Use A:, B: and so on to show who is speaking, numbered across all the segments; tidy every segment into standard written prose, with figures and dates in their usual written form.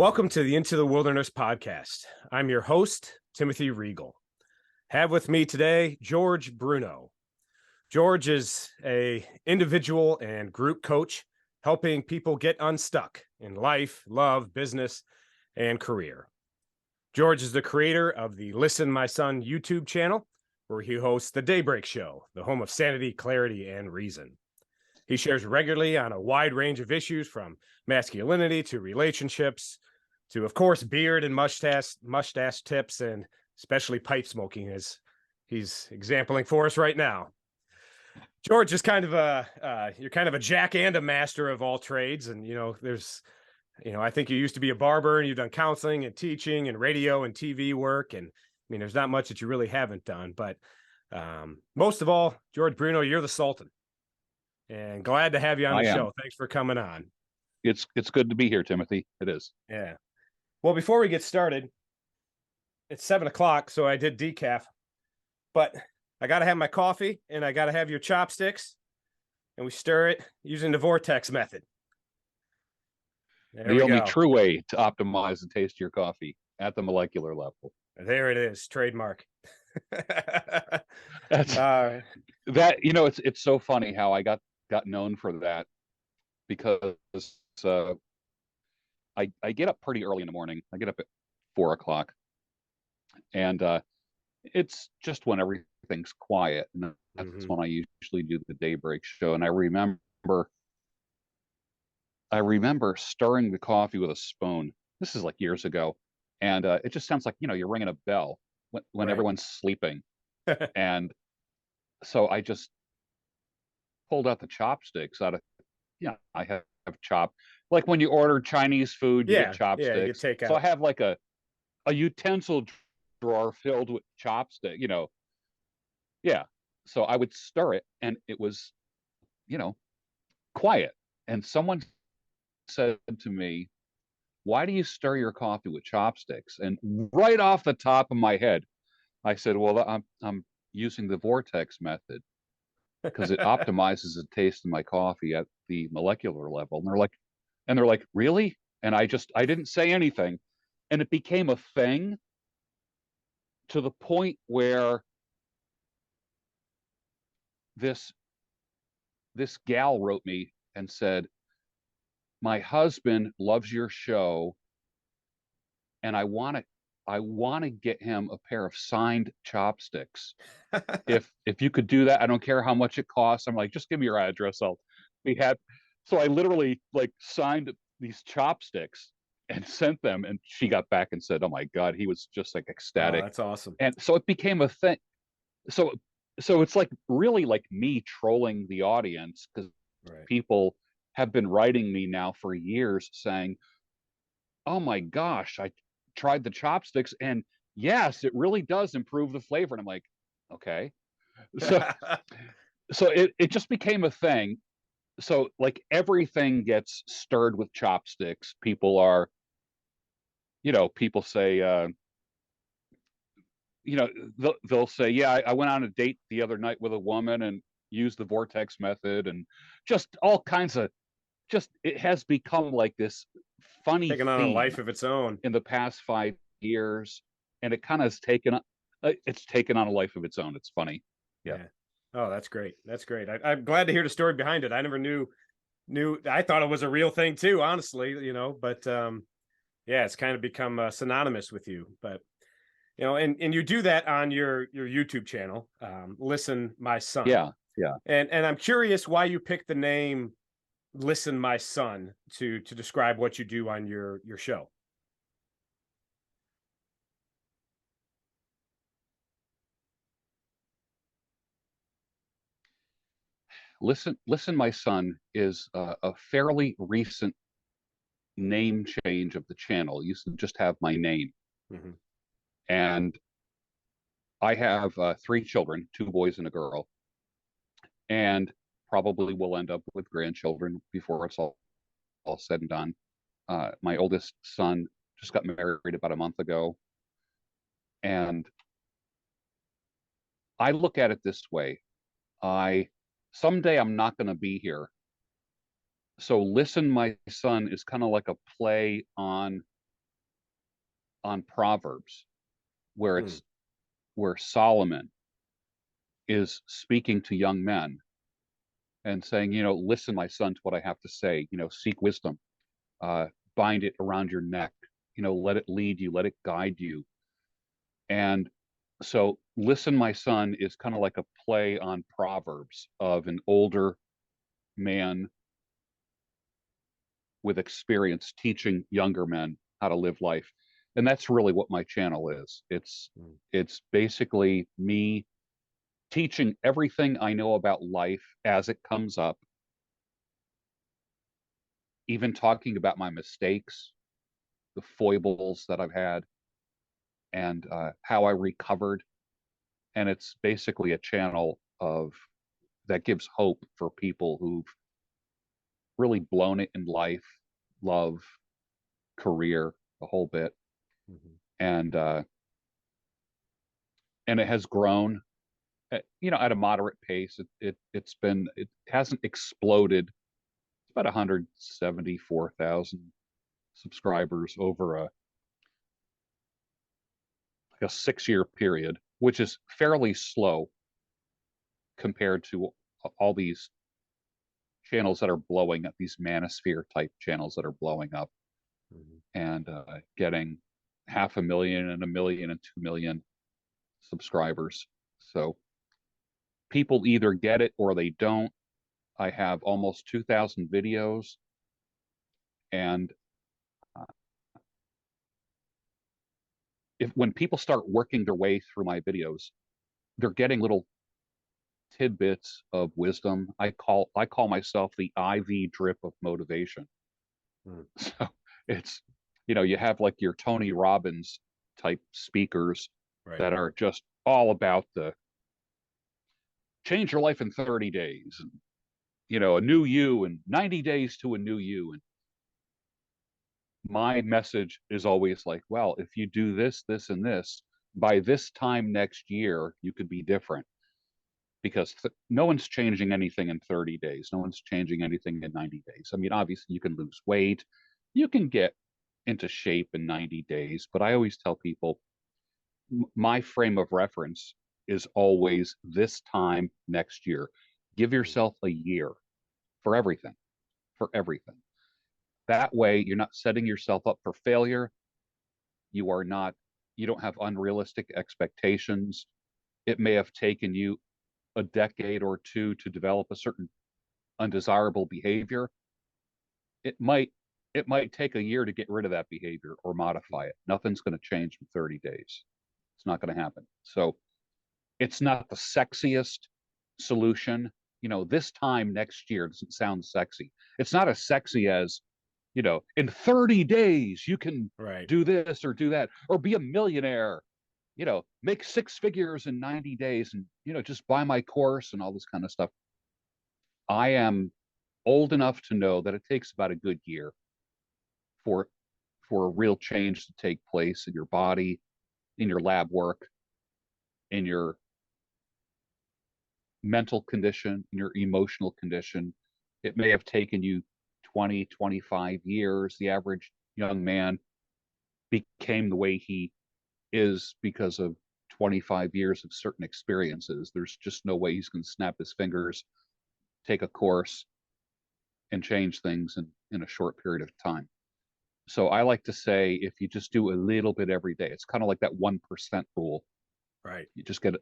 A: Welcome to the Into the Wilderness podcast. I'm your host, Timothy Regal. Have with me today, George Bruno. George is an individual and group coach helping people get unstuck in life, love, business, and career. George is the creator of the Listen My Son YouTube channel, where he hosts the DayBreak Show, the Home of Sanity, Clarity, and Reason. He shares regularly on a wide range of issues from masculinity to relationships to, of course, beard and mustache tips, and especially pipe smoking, as he's exempling for us right now. George is kind of you're kind of a jack and a master of all trades. And, I think you used to be a barber and you've done counseling and teaching and radio and TV work. And there's not much that you really haven't done, but most of all, George Bruno, you're the Sultan. And glad to have you on the show. Thanks for coming on.
B: It's good to be here, Timothy. It is.
A: Yeah. Well, before we get started, it's 7:00, so I did decaf, but I got to have my coffee and I got to have your chopsticks, and we stir it using the vortex method.
B: The only true way to optimize the taste of your coffee at the molecular level.
A: There it is, trademark.
B: That's it's so funny how I got known for that, because I get up pretty early in the morning. I get up at 4:00, and it's just when everything's quiet, and that's when I usually do the DayBreak Show. And I remember stirring the coffee with a spoon. This is like years ago, and it just sounds like you're ringing a bell when everyone's sleeping. And so I just pulled out the chopsticks out of I have chop, like when you order Chinese food, you get chopsticks.
A: Yeah, you take out.
B: So I have like a utensil drawer filled with chopstick, Yeah. So I would stir it, and it was, quiet. And someone said to me, "Why do you stir your coffee with chopsticks?" And right off the top of my head, I said, "Well, I'm using the vortex method, because it optimizes the taste of my coffee at the molecular level." And they're like, "Really?" And I didn't say anything. And it became a thing, to the point where this gal wrote me and said, "My husband loves your show, and I want to get him a pair of signed chopsticks. If you could do that, I don't care how much it costs." I'm like, "Just give me your address. I'll be happy." So I literally signed these chopsticks and sent them, and she got back and said, "Oh my God," he was just like ecstatic.
A: Oh, that's awesome.
B: And so it became a thing. So it's like really like me trolling the audience, because people have been writing me now for years saying, "Oh my gosh, I tried the chopsticks, and yes, it really does improve the flavor." And I'm like, okay. So it just became a thing. So like everything gets stirred with chopsticks. People say, they'll say, "Yeah, I went on a date the other night with a woman and used the vortex method," and just all kinds of, it has become like this funny
A: taking on a life of its own
B: in the past 5 years, and it kind of has taken on a life of its own. It's funny. Yeah.
A: Oh, that's great. That's great. I'm glad to hear the story behind it. I never knew. I thought it was a real thing too, honestly. But it's kind of become synonymous with you. But and you do that on your YouTube channel, Listen My Son.
B: Yeah.
A: And I'm curious why you picked the name Listen My Son to describe what you do on your show.
B: Listen My Son is a fairly recent name change of the channel. It used to just have my name. And I have 3 children, 2 boys and a girl, and probably will end up with grandchildren before it's all said and done. My oldest son just got married about a month ago, and I look at it this way: someday I'm not going to be here. So Listen My Son is kind of like a play on on Proverbs, where Solomon is speaking to young men and saying, listen, my son, to what I have to say, seek wisdom, bind it around your neck, let it lead you, let it guide you. And so listen, my son is kind of like a play on Proverbs of an older man with experience teaching younger men how to live life. And that's really what my channel is. It's basically me teaching everything I know about life as it comes up, even talking about my mistakes, the foibles that I've had, and how I recovered. And it's basically a channel that gives hope for people who've really blown it in life, love, career, the whole bit.
A: Mm-hmm.
B: And it has grown, at a moderate pace. It hasn't exploded. It's about 174,000 subscribers over a 6-year period, which is fairly slow compared to all these channels that are blowing up, these manosphere type channels that are blowing up, and getting 500,000 and 1 million and 2 million subscribers. So people either get it or they don't. I have almost 2,000 videos, and when people start working their way through my videos, they're getting little tidbits of wisdom. I call myself the IV drip of motivation. So it's, you have like your Tony Robbins type speakers that are just all about the change your life in 30 days, and a new you, and 90 days to a new you. And my message is always like, well, if you do this, this, and this, by this time next year, you could be different. Because no one's changing anything in 30 days. No one's changing anything in 90 days. I mean, obviously, you can lose weight. You can get into shape in 90 days. But I always tell people, my frame of reference is always this time next year. Give yourself a year for everything, for everything. That way, you're not setting yourself up for failure. You don't have unrealistic expectations. It may have taken you a decade or two to develop a certain undesirable behavior. It might take a year to get rid of that behavior or modify it. Nothing's going to change in 30 days. It's not going to happen. So it's not the sexiest solution. This time next year doesn't sound sexy. It's not as sexy as, in 30 days you can do this or do that, or be a millionaire, make 6 figures in 90 days, and, just buy my course and all this kind of stuff. I am old enough to know that it takes about a good year for a real change to take place in your body, in your lab work, in your mental condition, in your emotional condition. It may have taken you 20, 25 years. The average young man became the way he is because of 25 years of certain experiences. There's just no way he's going to snap his fingers, take a course, and change things in a short period of time. So I like to say, if you just do a little bit every day, it's kind of like that 1% rule.
A: Right.
B: You just get it.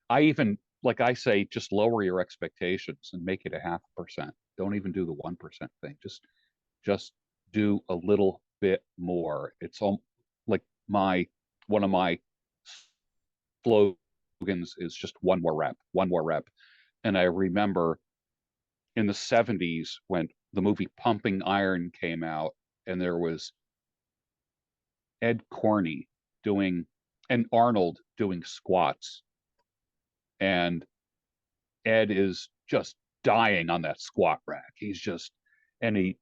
B: I even, like I say, just lower your expectations and make it 0.5%. Don't even do the 1% thing. Just do a little bit more. It's like one of my slogans is just one more rep, one more rep. And I remember in the 70s when the movie Pumping Iron came out, and there was Ed Corney and Arnold doing squats. And Ed is just dying on that squat rack. And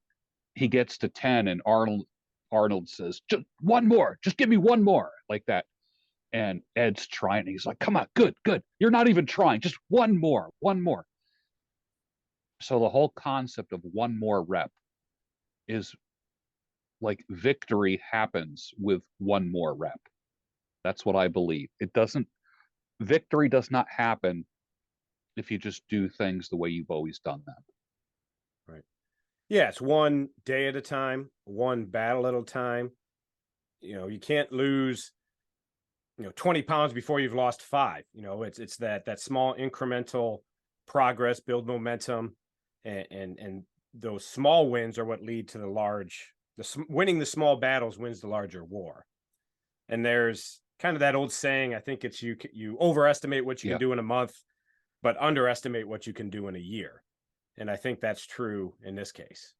B: he gets to 10, and Arnold says, just one more, just give me one more, like that. And Ed's trying. He's like, come on, good. You're not even trying. Just one more. So the whole concept of one more rep is like victory happens with one more rep. That's what I believe. Victory does not happen if you just do things the way you've always done them.
A: Right. Yeah, it's one day at a time, one battle at a time. You can't lose 20 pounds before you've lost 5. It's that small incremental progress, build momentum, and those small wins are what lead to winning the small battles wins the larger war. And there's kind of that old saying, I think it's you overestimate what you can do in a month, but underestimate what you can do in a year. And I think that's true in this case.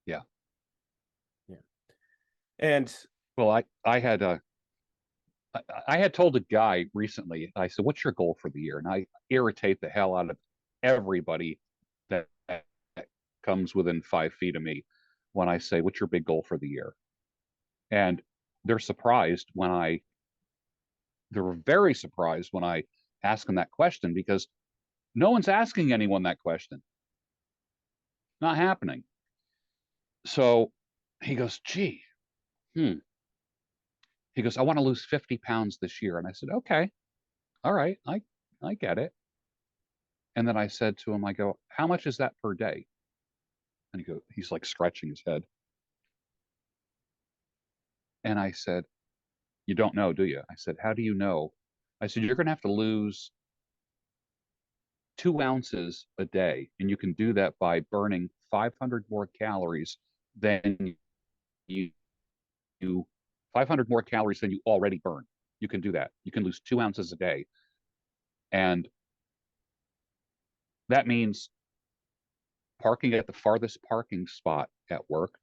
B: Yeah.
A: Yeah. And
B: well, I had told a guy recently, I said, what's your goal for the year? And I irritate the hell out of everybody that comes within 5 feet of me when I say, what's your big goal for the year? And they're very surprised when I ask them that question, because no one's asking anyone that question. Not happening. So he goes, gee, He goes, I want to lose 50 pounds this year. And I said, okay, all right, I get it. And then I said to him, I go, how much is that per day? And he's like scratching his head. And I said, you don't know, do you? I said, how do you know? I said, you're going to have to lose 2 ounces a day. And you can do that by burning 500 more calories than you 500 more calories than you already burn. You can do that. You can lose 2 ounces a day. And that means parking at the farthest parking spot at work.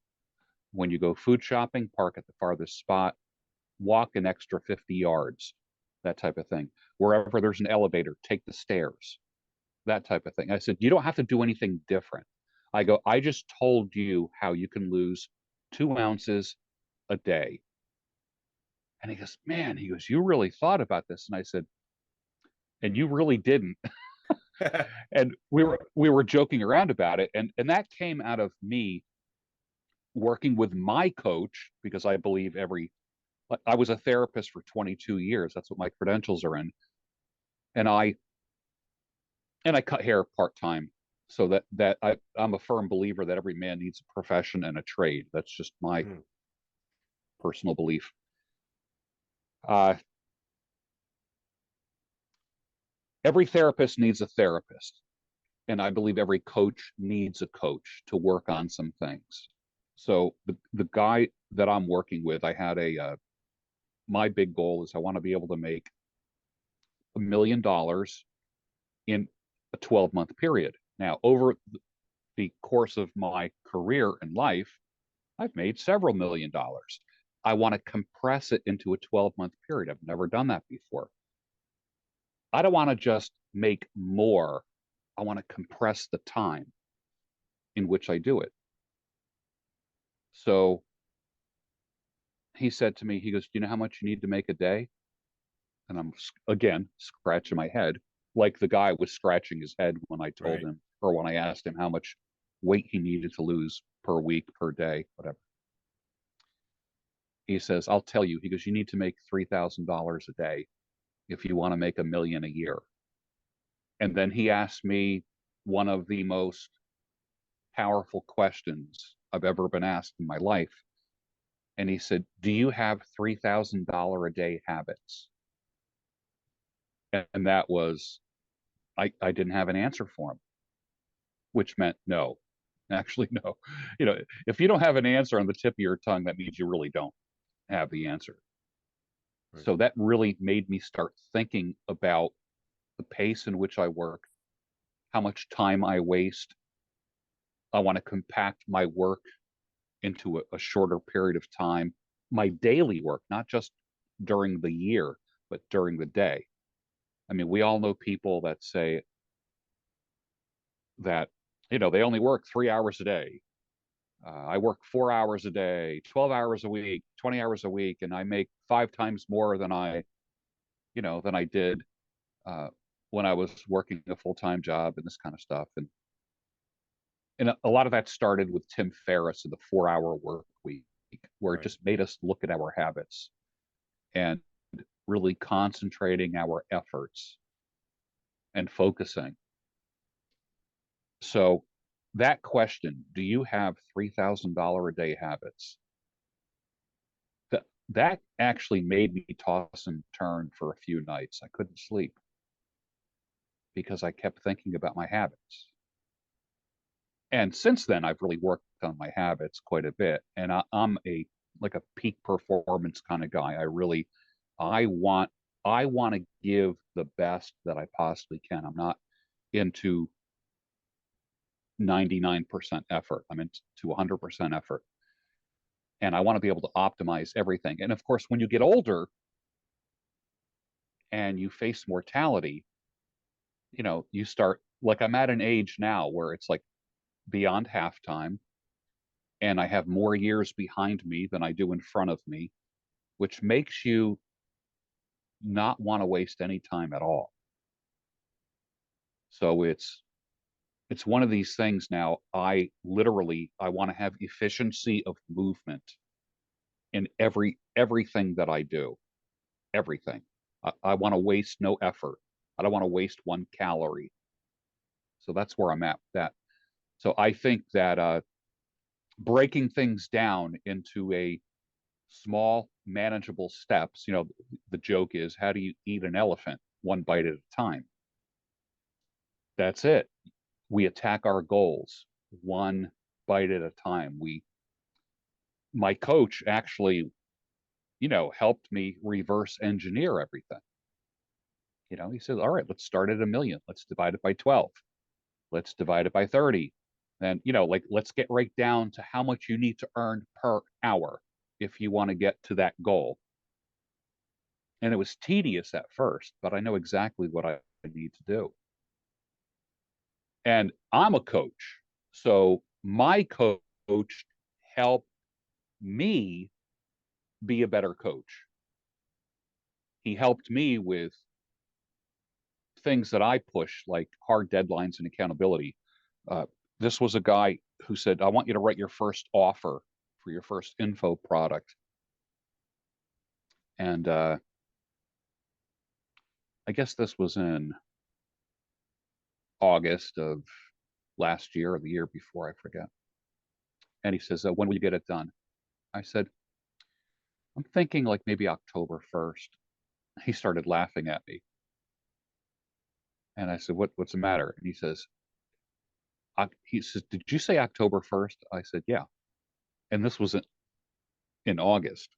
B: When you go food shopping, park at the farthest spot, walk an extra 50 yards, that type of thing. Wherever there's an elevator, take the stairs, that type of thing. I said, you don't have to do anything different. I go, I just told you how you can lose 2 ounces a day. And he goes, man, you really thought about this. And I said, and you really didn't. And we were joking around about it. And that came out of me working with my coach, because I believe I was a therapist for 22 years. That's what my credentials are in. And I cut hair part-time, so that I'm a firm believer that every man needs a profession and a trade. That's just my personal belief. Every therapist needs a therapist. And I believe every coach needs a coach to work on some things. So the guy that I'm working with, I had my big goal is I want to be able to make $1 million in a 12-month period. Now, over the course of my career and life, I've made several $1 million. I want to compress it into a 12-month period. I've never done that before. I don't want to just make more. I want to compress the time in which I do it. So he said to me, he goes, do you know how much you need to make a day? And I'm, again, scratching my head, like the guy was scratching his head when I told him, or when I asked him how much weight he needed to lose per week, per day, whatever. He says, I'll tell you. He goes, you need to make $3,000 a day if you want to make $1 million a year. And then he asked me one of the most powerful questions I've ever been asked in my life. And he said, do you have $3,000 a day habits? And that was, I didn't have an answer for him, which meant no. Actually, no. If you don't have an answer on the tip of your tongue, that means you really don't have the answer. Right. So that really made me start thinking about the pace in which I work, how much time I waste. I want to compact my work into a shorter period of time, my daily work, not just during the year, but during the day. I mean, we all know people that say that, they only work 3 hours a day. I work 4 hours a day, 12 hours a week, 20 hours a week, and I make 5 times more than I did when I was working a full-time job and this kind of stuff. And And a lot of that started with Tim Ferriss and the 4-Hour Work Week, where it
A: Right.
B: just made us look at our habits and really concentrating our efforts and focusing. So that question, do you have $3,000 a day habits? That actually made me toss and turn for a few nights. I couldn't sleep because I kept thinking about my habits. And since then, I've really worked on my habits quite a bit. And I'm a peak performance kind of guy. I want I want to give the best that I possibly can. I'm not into 99% effort. I'm into 100% effort. And I want to be able to optimize everything. And of course, when you get older and you face mortality, you start, like, I'm at an age now where it's like beyond halftime, and I have more years behind me than I do in front of me, which makes you not want to waste any time at all. So it's one of these things now. I want to have efficiency of movement in everything that I do. Everything. I want to waste no effort. I don't want to waste 1 calorie. So that's where I'm at with that. So I think that breaking things down into a small, manageable steps. The joke is, how do you eat an elephant? One bite at a time. That's it. We attack our goals one bite at a time. My coach actually, helped me reverse engineer everything. He says, all right, let's start at 1 million. Let's divide it by 12. Let's divide it by 30. Then, let's get right down to how much you need to earn per hour if you want to get to that goal. And it was tedious at first, but I know exactly what I need to do. And I'm a coach. So my coach helped me be a better coach. He helped me with things that I push, like hard deadlines and accountability. This was a guy who said, I want you to write your first offer for your first info product. And I guess this was in August of last year or the year before, I forget. And he says, when will you get it done? I said, I'm thinking like maybe October 1st. He started laughing at me. And I said, what's the matter? And he says, did you say October 1st? I said, yeah. And this was in August.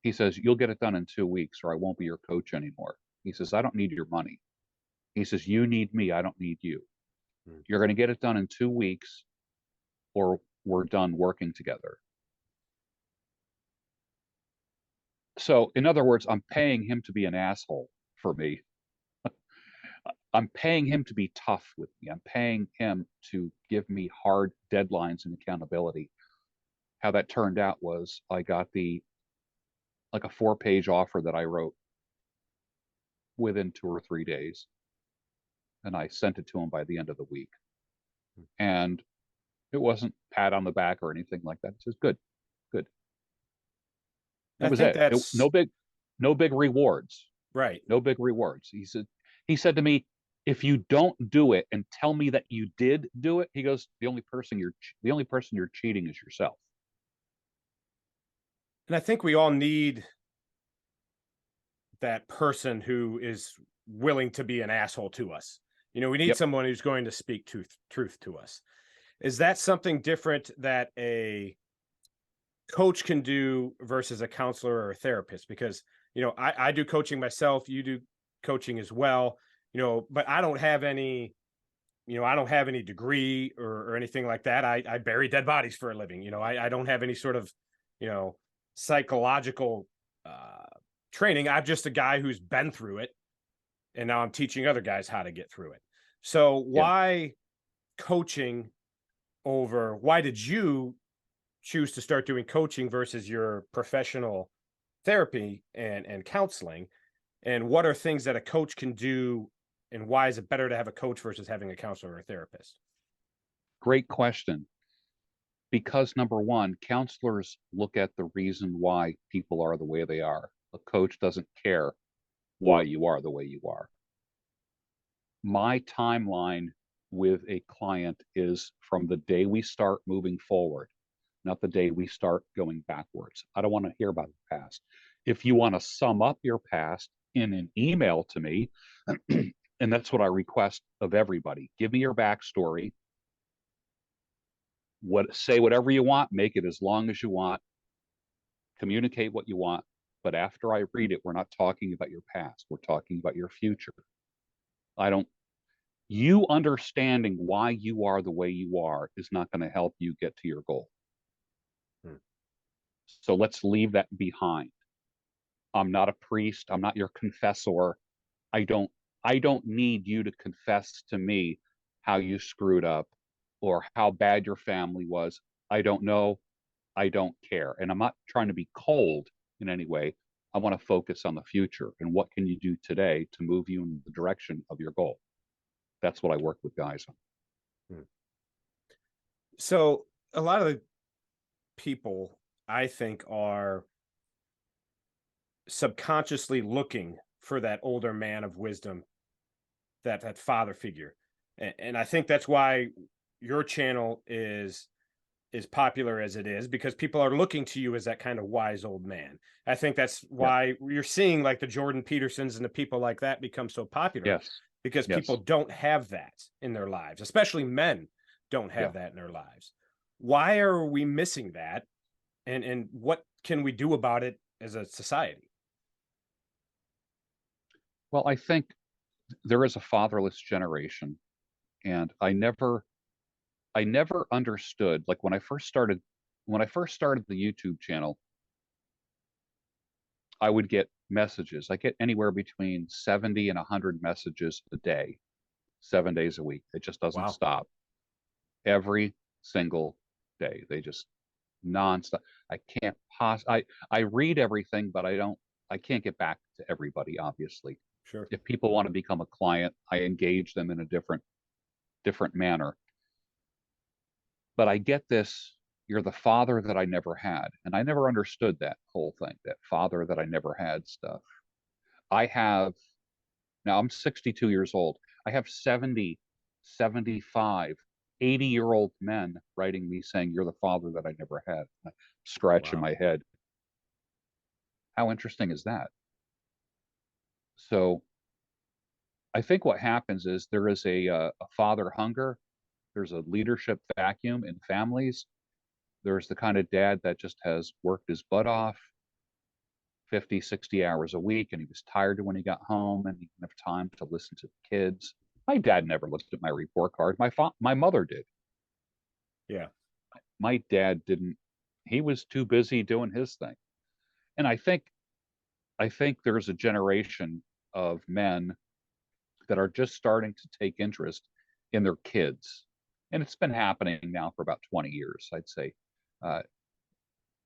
B: He says, you'll get it done in 2 weeks or I won't be your coach anymore. He says, I don't need your money. He says, you need me. I don't need you. You're going to get it done in 2 weeks or we're done working together. So in other words, I'm paying him to be an asshole for me. I'm paying him to be tough with me. I'm paying him to give me hard deadlines and accountability. How that turned out was I got a 4-page offer that I wrote within 2 or 3 days. And I sent it to him by the end of the week. And it wasn't pat on the back or anything like that. It says, good. That
A: I
B: was
A: think
B: it.
A: that's
B: No big rewards.
A: right.
B: No big rewards. He said to me, if you don't do it and tell me that you did do it, he goes, the only person you're cheating is yourself.
A: And I think we all need that person who is willing to be an asshole to us. We need
B: Yep.
A: someone who's going to speak truth to us. Is that something different that a coach can do versus a counselor or a therapist? Because, I do coaching myself, you do coaching as well, but I don't have any degree or anything like that. I bury dead bodies for a living. I don't have any sort of, psychological training. I'm just a guy who's been through it. And now I'm teaching other guys how to get through it. So
B: Yeah.
A: why coaching why did you choose to start doing coaching versus your professional therapy and counseling? And what are things that a coach can do? And why is it better to have a coach versus having a counselor or a therapist?
B: great question. Because number one, counselors look at the reason why people are the way they are. A coach doesn't care why you are the way you are. My timeline with a client is from the day we start moving forward, not the day we start going backwards. I don't want to hear about the past. If you want to sum up your past in an email to me, and that's what I request of everybody, give me your backstory. Say whatever you want, make it as long as you want, communicate what you want. But after I read it, we're not talking about your past. We're talking about your future. I don't, you understanding why you are the way you are is not going to help you get to your goal.
A: Hmm.
B: So let's leave that behind. I'm not a priest. I'm not your confessor. I don't, I don't need you to confess to me how you screwed up or how bad your family was. I don't know. I don't care. And I'm not trying to be cold in any way. I want to focus on the future and what can you do today to move you in the direction of your goal. That's what I work with guys on.
A: Hmm. So a lot of the people, I think, are subconsciously looking for that older man of wisdom, that father figure. And I think that's why your channel is popular as it is, because people are looking to you as that kind of wise old man. I think that's
B: Yeah.
A: why you're seeing like the Jordan Petersons and the people like that become so popular.
B: Yes.
A: Because
B: Yes.
A: people don't have that in their lives, especially men don't have that in their lives. Why are we missing that? And what can we do about it as a society?
B: Well, I think there is a fatherless generation, and I never understood, like when I first started the YouTube channel, I would get messages. I get anywhere between 70 and 100 messages a day, 7 days a week. It just doesn't
A: Wow.
B: stop. Every single day. They just nonstop. I can't I read everything, but I can't get back to everybody, obviously.
A: Sure.
B: If people want to become a client, I engage them in a different manner. But I get this, you're the father that I never had. And I never understood that whole thing, that father that I never had stuff. I have, now I'm 62 years old. I have 70, 75, 80-year-old men writing me saying, you're the father that I never had. I'm scratching
A: Wow.
B: my head. How interesting is that? So I think what happens is there is a father hunger. There's a leadership vacuum in families. There's the kind of dad that just has worked his butt off 50, 60 hours a week, and he was tired when he got home and he didn't have time to listen to the kids. My dad never looked at my report card. My mother did.
A: Yeah.
B: My dad didn't. He was too busy doing his thing. And I think there's a generation of men that are just starting to take interest in their kids. And it's been happening now for about 20 years, I'd say, uh,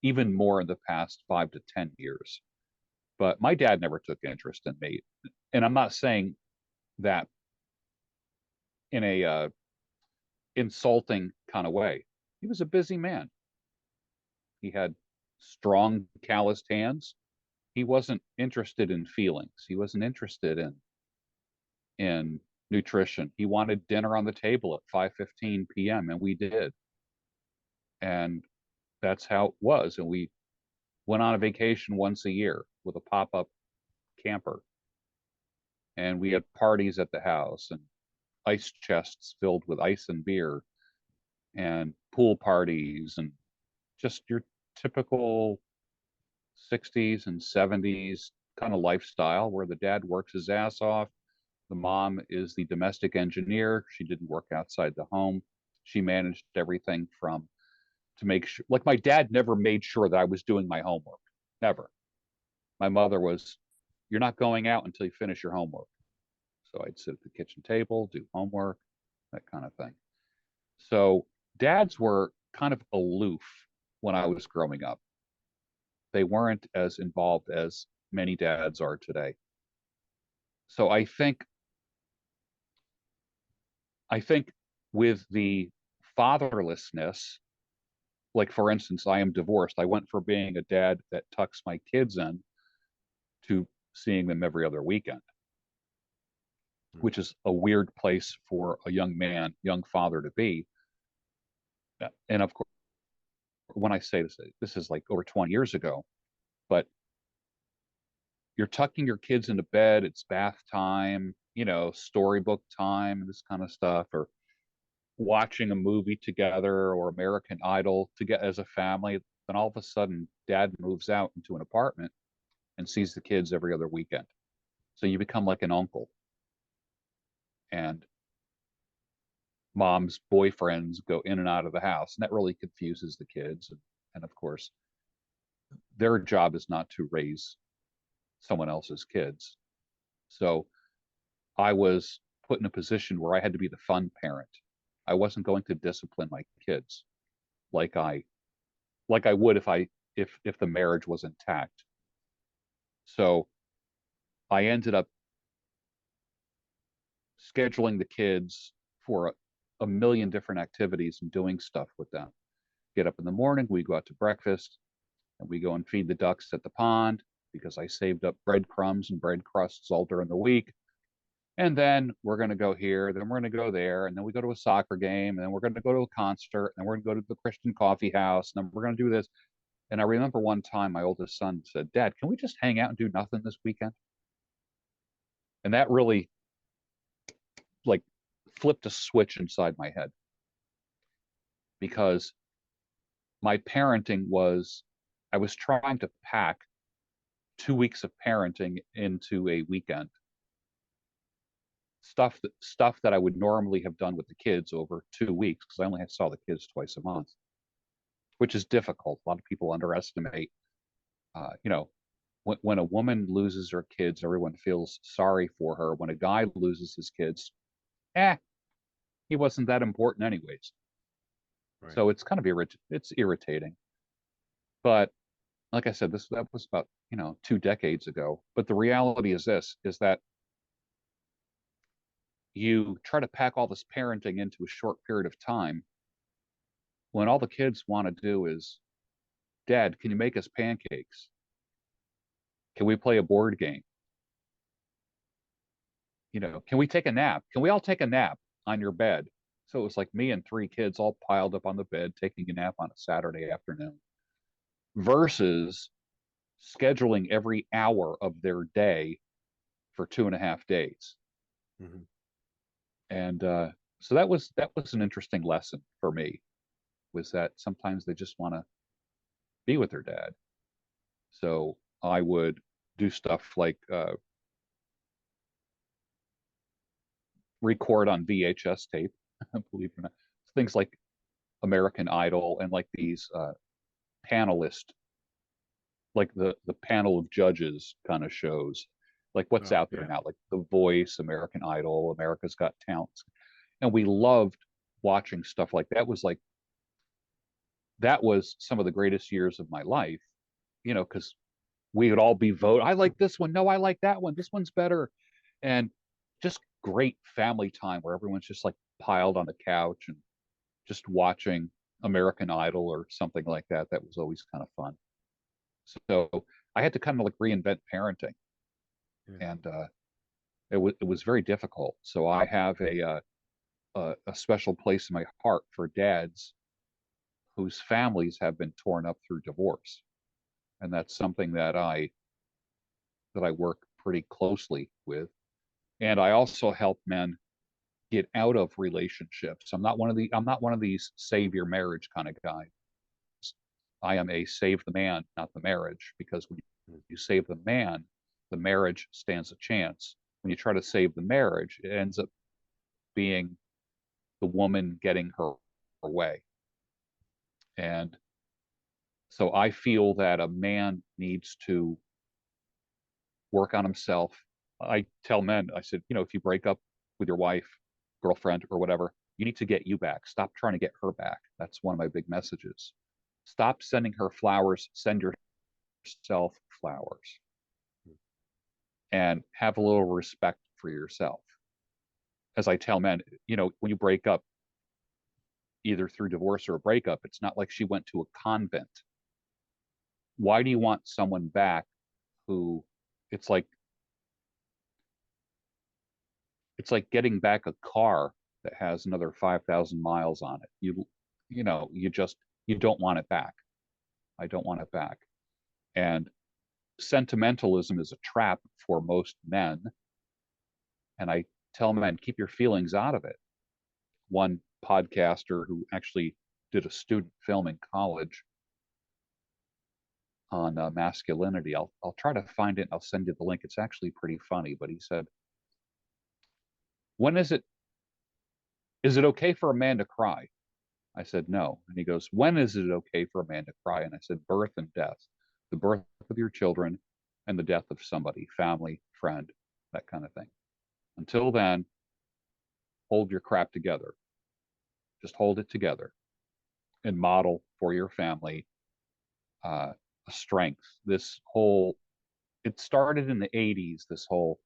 B: even more in the past 5 to 10 years. But my dad never took interest in me. And I'm not saying that in a insulting kind of way. He was a busy man. He had strong, calloused hands. He wasn't interested in feelings. He wasn't interested in nutrition. He wanted dinner on the table at 5:15 p.m. and we did. And that's how it was. And we went on a vacation once a year with a pop-up camper. And we had parties at the house and ice chests filled with ice and beer and pool parties and just your typical 60s and 70s kind of lifestyle where the dad works his ass off. The mom is the domestic engineer. She didn't work outside the home. She managed everything from to make sure, like my dad never made sure that I was doing my homework. Never. My mother was, you're not going out until you finish your homework. So I'd sit at the kitchen table, do homework, that kind of thing. So dads were kind of aloof when I was growing up. They weren't as involved as many dads are today. So I think with the fatherlessness, like for instance, I am divorced. I went from being a dad that tucks my kids in to seeing them every other weekend, which is a weird place for a young man, young father to be. And of course, when I say this is like over 20 years ago, but you're tucking your kids into bed, it's bath time, storybook time, this kind of stuff, or watching a movie together or American Idol to get as a family. Then all of a sudden, dad moves out into an apartment and sees the kids every other weekend. So you become like an uncle. And mom's boyfriends go in and out of the house. And that really confuses the kids. And of course, their job is not to raise someone else's kids. So I was put in a position where I had to be the fun parent. I wasn't going to discipline my kids like I would if the marriage was intact. So I ended up scheduling the kids for a million different activities and doing stuff with them. Get up in the morning, we go out to breakfast, and we go and feed the ducks at the pond because I saved up breadcrumbs and bread crusts all during the week. And then we're going to go here, then we're going to go there, and then we go to a soccer game, and then we're going to go to a concert, and then we're going to go to the Christian coffee house, and then we're going to do this. And I remember one time my oldest son said, "Dad, can we just hang out and do nothing this weekend?" And that really like flipped a switch inside my head, because my parenting was, I was trying to pack 2 weeks of parenting into a weekend. Stuff that I would normally have done with the kids over 2 weeks, because I only saw the kids twice a month, which is difficult. A lot of people underestimate, when a woman loses her kids, everyone feels sorry for her. When a guy loses his kids, he wasn't that important anyways. Right. So it's kind of it's irritating. But like I said, that was about 2 decades ago. But the reality is that you try to pack all this parenting into a short period of time when all the kids want to do is, "Dad, can you make us pancakes? Can we play a board game? Can we take a nap? Can we all take a nap on your bed?" So it was like me and three kids all piled up on the bed taking a nap on a Saturday afternoon, versus scheduling every hour of their day for 2.5 days. Mm-hmm. And so that was an interesting lesson for me, was that sometimes they just want to be with their dad. So I would do stuff like record on VHS tape, believe it or not, things like American Idol and like these panelist, like the panel of judges kind of shows, like what's out there now, like The Voice, American Idol, America's Got Talent. And we loved watching stuff like that. That was some of the greatest years of my life, because we would all be vote. "I like this one. No, I like that one. This one's better." And just great family time where everyone's just like piled on the couch and just watching American Idol or something like that. That was always kind of fun. So I had to kind of like reinvent parenting, and it was very difficult. So I have a special place in my heart for dads whose families have been torn up through divorce, and that's something that I work pretty closely with. And I also help men get out of relationships. I'm not one of these save your marriage kind of guys. I am a save the man, not the marriage, because when you save the man, the marriage stands a chance. When you try to save the marriage, it ends up being the woman getting her way. And so I feel that a man needs to work on himself. I tell men, I said, if you break up with your wife, girlfriend, or whatever, you need to get you back. Stop trying to get her back. That's one of my big messages. Stop sending her flowers. Send yourself flowers. And have a little respect for yourself. As I tell men, when you break up, either through divorce or a breakup. It's not like she went to a convent. Why do you want someone back who it's like getting back a car that has another 5,000 miles on it. You don't want it back. I don't want it back. And sentimentalism is a trap for most men. And I tell men, keep your feelings out of it. One podcaster who actually did a student film in college on masculinity. I'll try to find it. I'll send you the link. It's actually pretty funny. But he said, "When is it okay for a man to cry?" I said, "No." And he goes, "When is it okay for a man to cry?" And I said, "Birth and death, the birth of your children and the death of somebody, family, friend, that kind of thing. Until then, hold your crap together. Just hold it together and model for your family strength." It started in the 80s, this whole,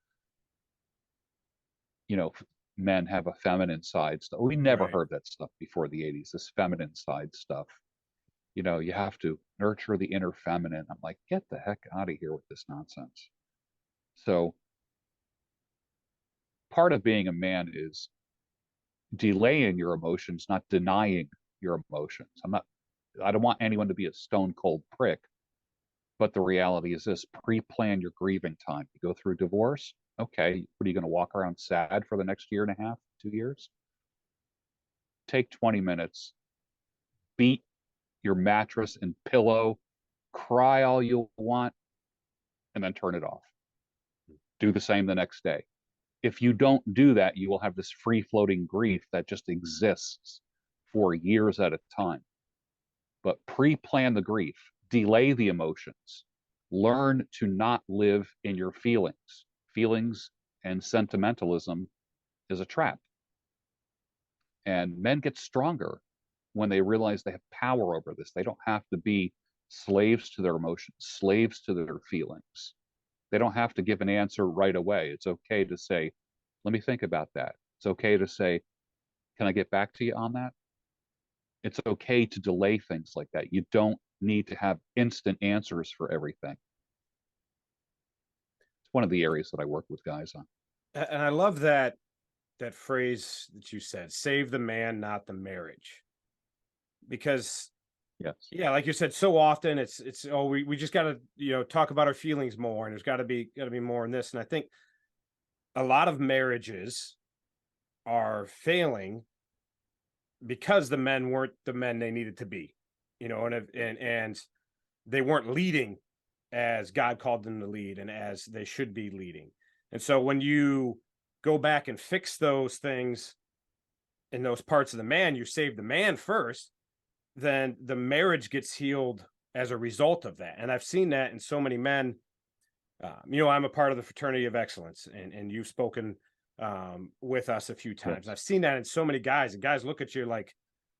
B: men have a feminine side stuff. We never
A: Right.
B: heard that stuff before the 80s, this feminine side stuff. You have to nurture the inner feminine. I'm like, get the heck out of here with this nonsense. So part of being a man is delaying your emotions, not denying your emotions. I don't want anyone to be a stone cold prick. But the reality is this: pre-plan your grieving time. You go through divorce. Okay, what are you going to walk around sad for the next year and a half, 2 years? Take 20 minutes, beat your mattress and pillow, cry all you want, and then turn it off. Do the same the next day. If you don't do that, you will have this free floating grief that just exists for years at a time. But pre plan the grief, delay the emotions, learn to not live in your feelings. Feelings and sentimentalism is a trap. And men get stronger when they realize they have power over this. They don't have to be slaves to their emotions, slaves to their feelings. They don't have to give an answer right away. It's okay to say, let me think about that. It's okay to say, can I get back to you on that? It's okay to delay things like that. You don't need to have instant answers for everything. It's one of the areas that I work with guys on.
A: And I love that phrase that you said, save the man, not the marriage. Because
B: Yes.
A: yeah, like you said, so often it's oh, we just gotta, talk about our feelings more, and there's gotta be more in this. And I think a lot of marriages are failing because the men weren't the men they needed to be, and they weren't leading as God called them to lead and as they should be leading. And so when you go back and fix those things in those parts of the man, you save the man first, then the marriage gets healed as a result of that. And I've seen that in so many men. I'm a part of the fraternity of excellence, and you've spoken with us a few times.
B: Yes.
A: I've seen that in so many guys, and guys look at you like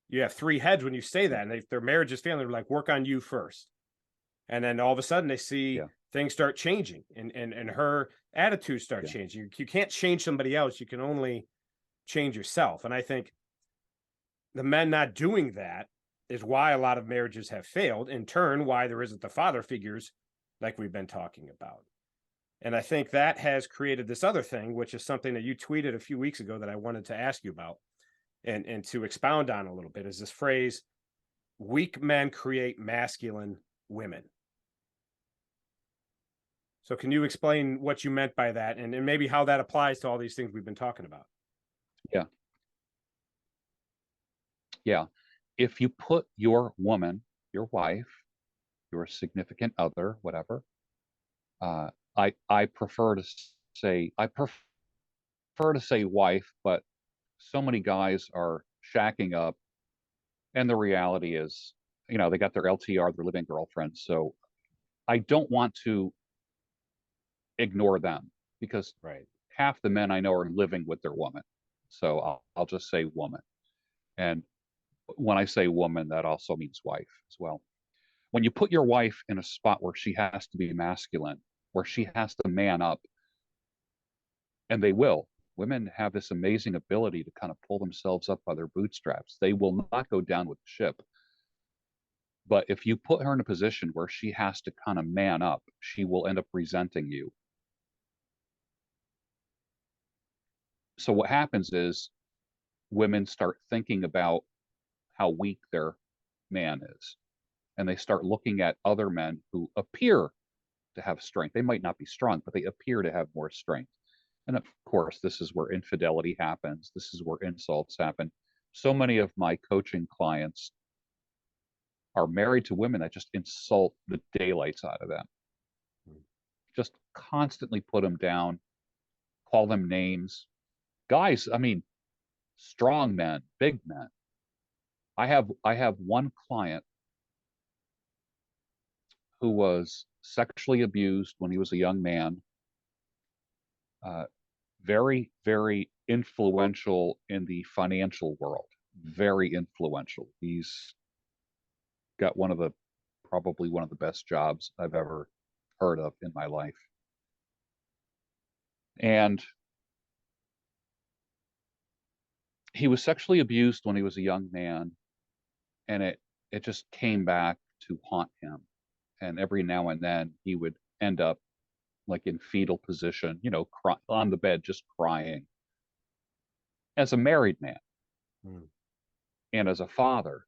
A: you have three heads when you say that, and their marriage is failing. They're like, work on you first. And then all of a sudden they see
B: Yeah.
A: things start changing, and her attitudes start
B: Yeah.
A: changing. You can't change somebody else. You can only change yourself. And I think the men not doing that is why a lot of marriages have failed. In turn, why there isn't the father figures like we've been talking about. And I think that has created this other thing, which is something that you tweeted a few weeks ago that I wanted to ask you about and to expound on a little bit, is this phrase, weak men create masculine women. So can you explain what you meant by that, and maybe how that applies to all these things we've been talking about?
B: Yeah. Yeah. If you put your woman, your wife, your significant other, whatever, I prefer to say wife, but so many guys are shacking up, and the reality is, they got their LTR, their living girlfriend. So I don't want to ignore them, because
A: Right.
B: half the men I know are living with their woman. So I'll just say woman. And when I say woman, that also means wife as well. When you put your wife in a spot where she has to be masculine, where she has to man up, and they will, Women have this amazing ability to kind of pull themselves up by their bootstraps. They will not go down with the ship. But if you put her in a position where she has to kind of man up, she will end up resenting you. So what happens is women start thinking about how weak their man is. And they start looking at other men who appear to have strength. They might not be strong, but they appear to have more strength. And of course, this is where infidelity happens. This is where insults happen. So many of my coaching clients are married to women that just insult the daylights out of them. Just constantly put them down, call them names. Guys, I mean, strong men, big men. I have one client who was sexually abused when he was a young man. Very, very influential in the financial world. Very influential. He's got probably one of the best jobs I've ever heard of in my life. And he was sexually abused when he was a young man, and it just came back to haunt him. And every now and then he would end up like in fetal position, on the bed, just crying. As a married man and as a father,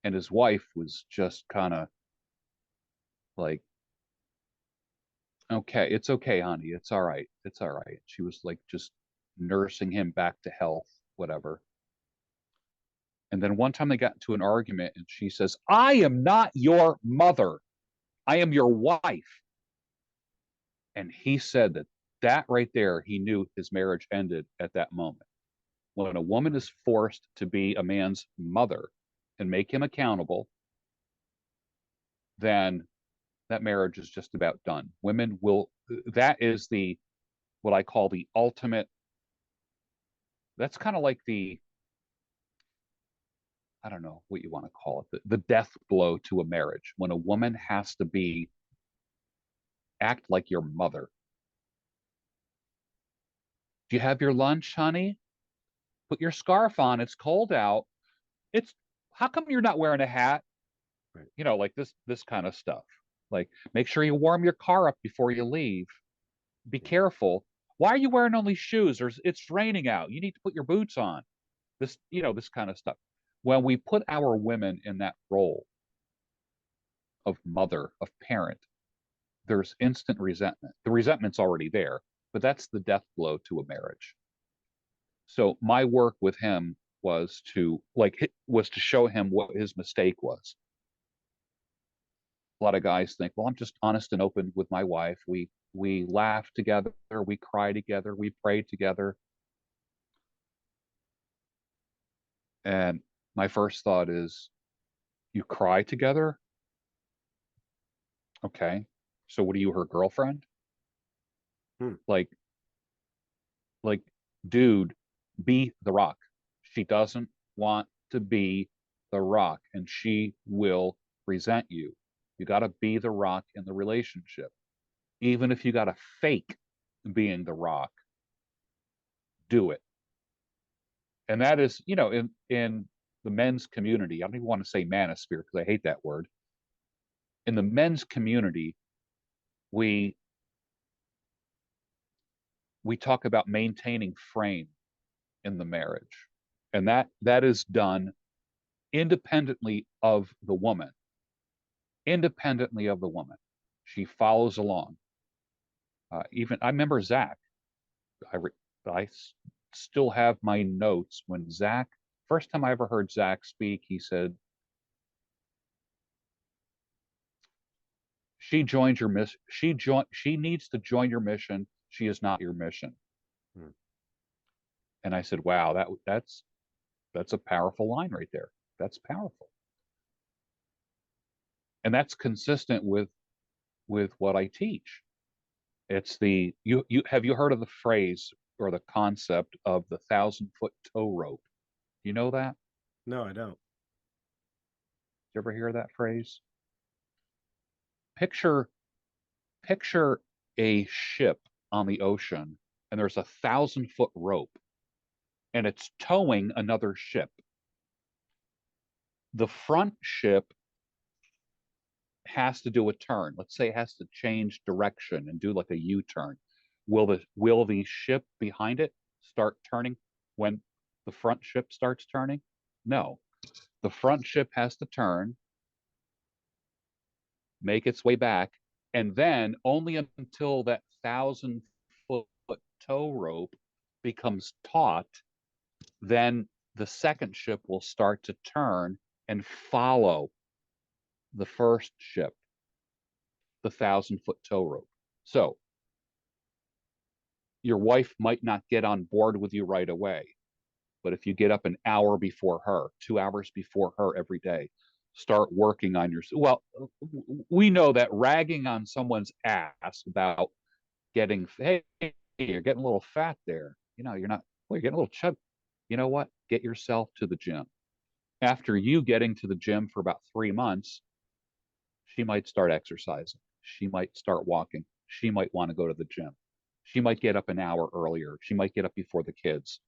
B: and his wife was just kind of like, okay, it's okay, honey, it's all right, it's all right. She was like just nursing him back to health, whatever. And then one time they got into an argument, and she says, I am not your mother, I am your wife. And he said that right there, he knew his marriage ended at that moment. When a woman is forced to be a man's mother and make him accountable, then that marriage is just about done. Women will, that is what I call the ultimate, that's kind of like I don't know what you want to call it, the death blow to a marriage, when a woman has to act like your mother. Do you have your lunch, honey? Put your scarf on. It's cold out. How come you're not wearing a hat? Right. Like this kind of stuff. Like, make sure you warm your car up before you leave. Be careful. Why are you wearing only shoes? It's raining out. You need to put your boots on. This kind of stuff. When we put our women in that role of mother, of parent, there's instant resentment. The resentment's already there, but that's the death blow to a marriage. So my work with him was to show him what his mistake was. A lot of guys think, well, I'm just honest and open with my wife. We laugh together, we cry together, we pray together. And my first thought is, you cry together? Okay. So what are you, her girlfriend? Like, dude, be the rock. She doesn't want to be the rock, and she will resent you. You got to be the rock in the relationship. Even if you got to fake being the rock, do it. And that is, in the men's community, I don't even want to say manosphere because I hate that word. In the men's community, we talk about maintaining frame in the marriage, and that is done independently of the woman. Independently of the woman, she follows along. Even I remember Zach. I still have my notes when Zach. First time I ever heard Zach speak, he said, "She joins your mission. She needs to join your mission. She is not your mission." And I said, "Wow, that's a powerful line right there. That's powerful." And that's consistent with what I teach. It's you have you heard of the phrase or the concept of the 1,000-foot tow rope? You know that?
A: No, I don't.
B: Did you ever hear that phrase? Picture a ship on the ocean, and there's a 1,000-foot rope, and it's towing another ship. The front ship has to do a turn. Let's say it has to change direction and do like a U-turn. Will the ship behind it start turning when the front ship starts turning? No. The front ship has to turn, make its way back, and then only until that 1,000-foot tow rope becomes taut, then the second ship will start to turn and follow the first ship, the 1,000-foot tow rope. So your wife might not get on board with you right away, but if you get up an hour before her, 2 hours before her every day, start working on your, well, we know that ragging on someone's ass about getting, hey, you're getting a little fat there, you're not, well, you're getting a little chub. You know what? Get yourself to the gym. After you getting to the gym for about 3 months, she might start exercising. She might start walking. She might want to go to the gym. She might get up an hour earlier. She might get up before the kids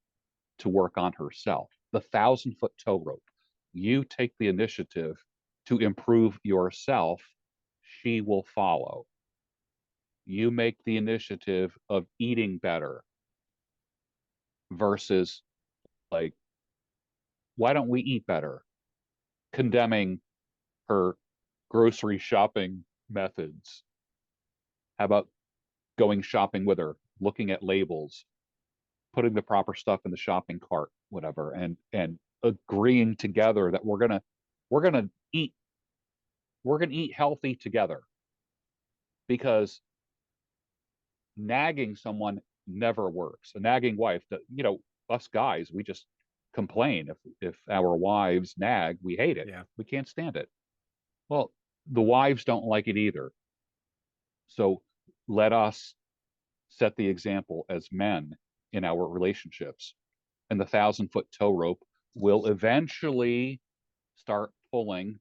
B: to work on herself. The 1,000-foot tow rope. You take the initiative to improve yourself. She will follow. You make the initiative of eating better versus like, why don't we eat better? Condemning her grocery shopping methods. How about going shopping with her, looking at labels, putting the proper stuff in the shopping cart, whatever, and agreeing together that we're gonna eat healthy together, because nagging someone never works. A nagging wife, that us guys, we just complain if our wives nag. We hate it.
A: Yeah.
B: We can't stand it. Well, the wives don't like it either. So let us set the example as men in our relationships, and the 1,000-foot tow rope will eventually start pulling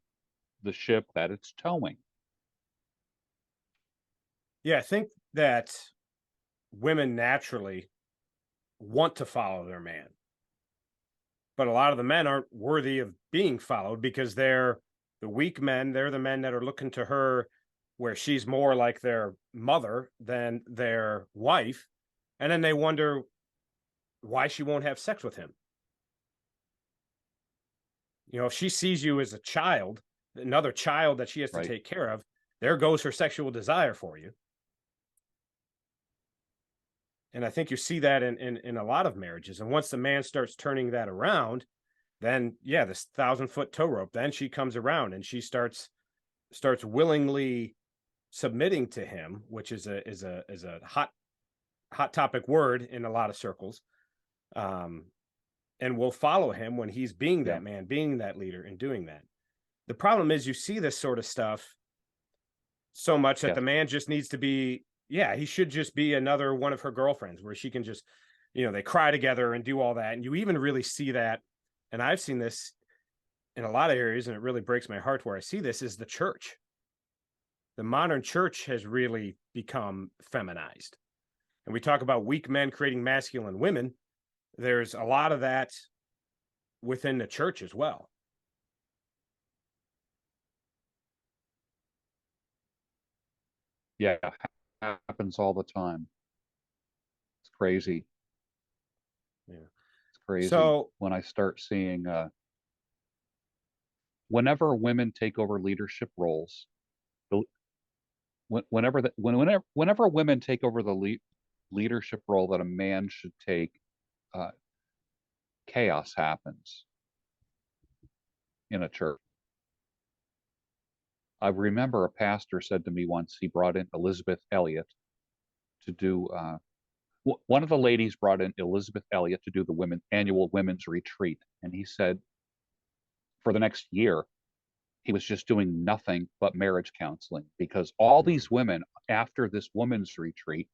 B: the ship that it's towing.
A: Yeah, I think that women naturally want to follow their man, but a lot of the men aren't worthy of being followed because they're the weak men. They're the men that are looking to her where she's more like their mother than their wife. And then they wonder why she won't have sex with him. If she sees you as a child, another child that she has to
B: Right.
A: take care of, there goes her sexual desire for you. And I think you see that in a lot of marriages. And once the man starts turning that around, then yeah, this 1,000-foot tow rope, then she comes around and she starts willingly submitting to him, which is a hot topic word in a lot of circles. And will follow him when he's being that man, being that leader, and doing that. The problem is you see this sort of stuff so much that the man just needs to be, he should just be another one of her girlfriends where she can just, they cry together and do all that. And you even really see that. And I've seen this in a lot of areas, and it really breaks my heart where I see this is the church. The modern church has really become feminized. And we talk about weak men creating masculine women. There's a lot of that within the church as well.
B: Yeah, happens all the time. It's crazy.
A: Yeah.
B: It's crazy.
A: So
B: when I start seeing whenever women take over leadership roles, whenever women take over the leadership role that a man should take, chaos happens in a church. I remember a pastor said to me once, he brought in Elizabeth Elliot to do, one of the ladies brought in Elizabeth Elliot to do the annual women's retreat. And he said for the next year, he was just doing nothing but marriage counseling, because all these women after this women's retreat,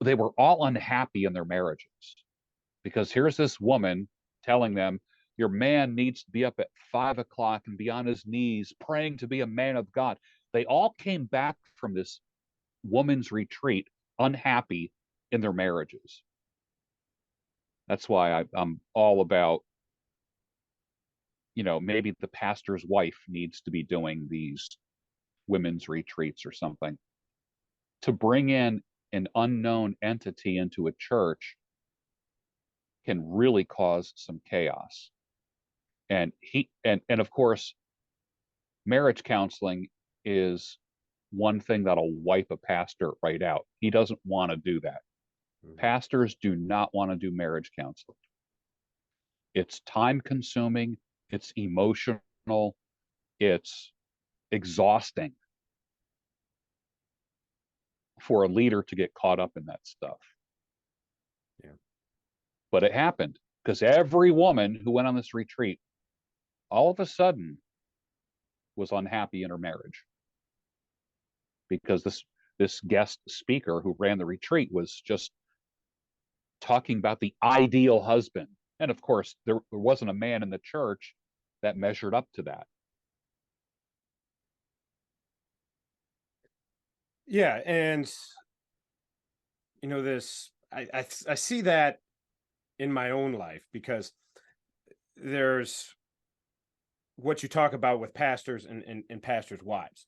B: they were all unhappy in their marriages, because here's this woman telling them, your man needs to be up at 5 o'clock and be on his knees praying to be a man of God. They all came back from this woman's retreat unhappy in their marriages. That's why I'm all about, maybe the pastor's wife needs to be doing these women's retreats or something. To bring in an unknown entity into a church can really cause some chaos. And of course, marriage counseling is one thing that'll wipe a pastor right out. He doesn't want to do that. Pastors do not want to do marriage counseling. It's time consuming, it's emotional, it's exhausting for a leader to get caught up in that stuff.
A: Yeah.
B: But it happened because every woman who went on this retreat all of a sudden was unhappy in her marriage, because this guest speaker who ran the retreat was just talking about the ideal husband. And of course, there wasn't a man in the church that measured up to that.
A: Yeah. And, I see that in my own life, because there's what you talk about with pastors and pastors' wives.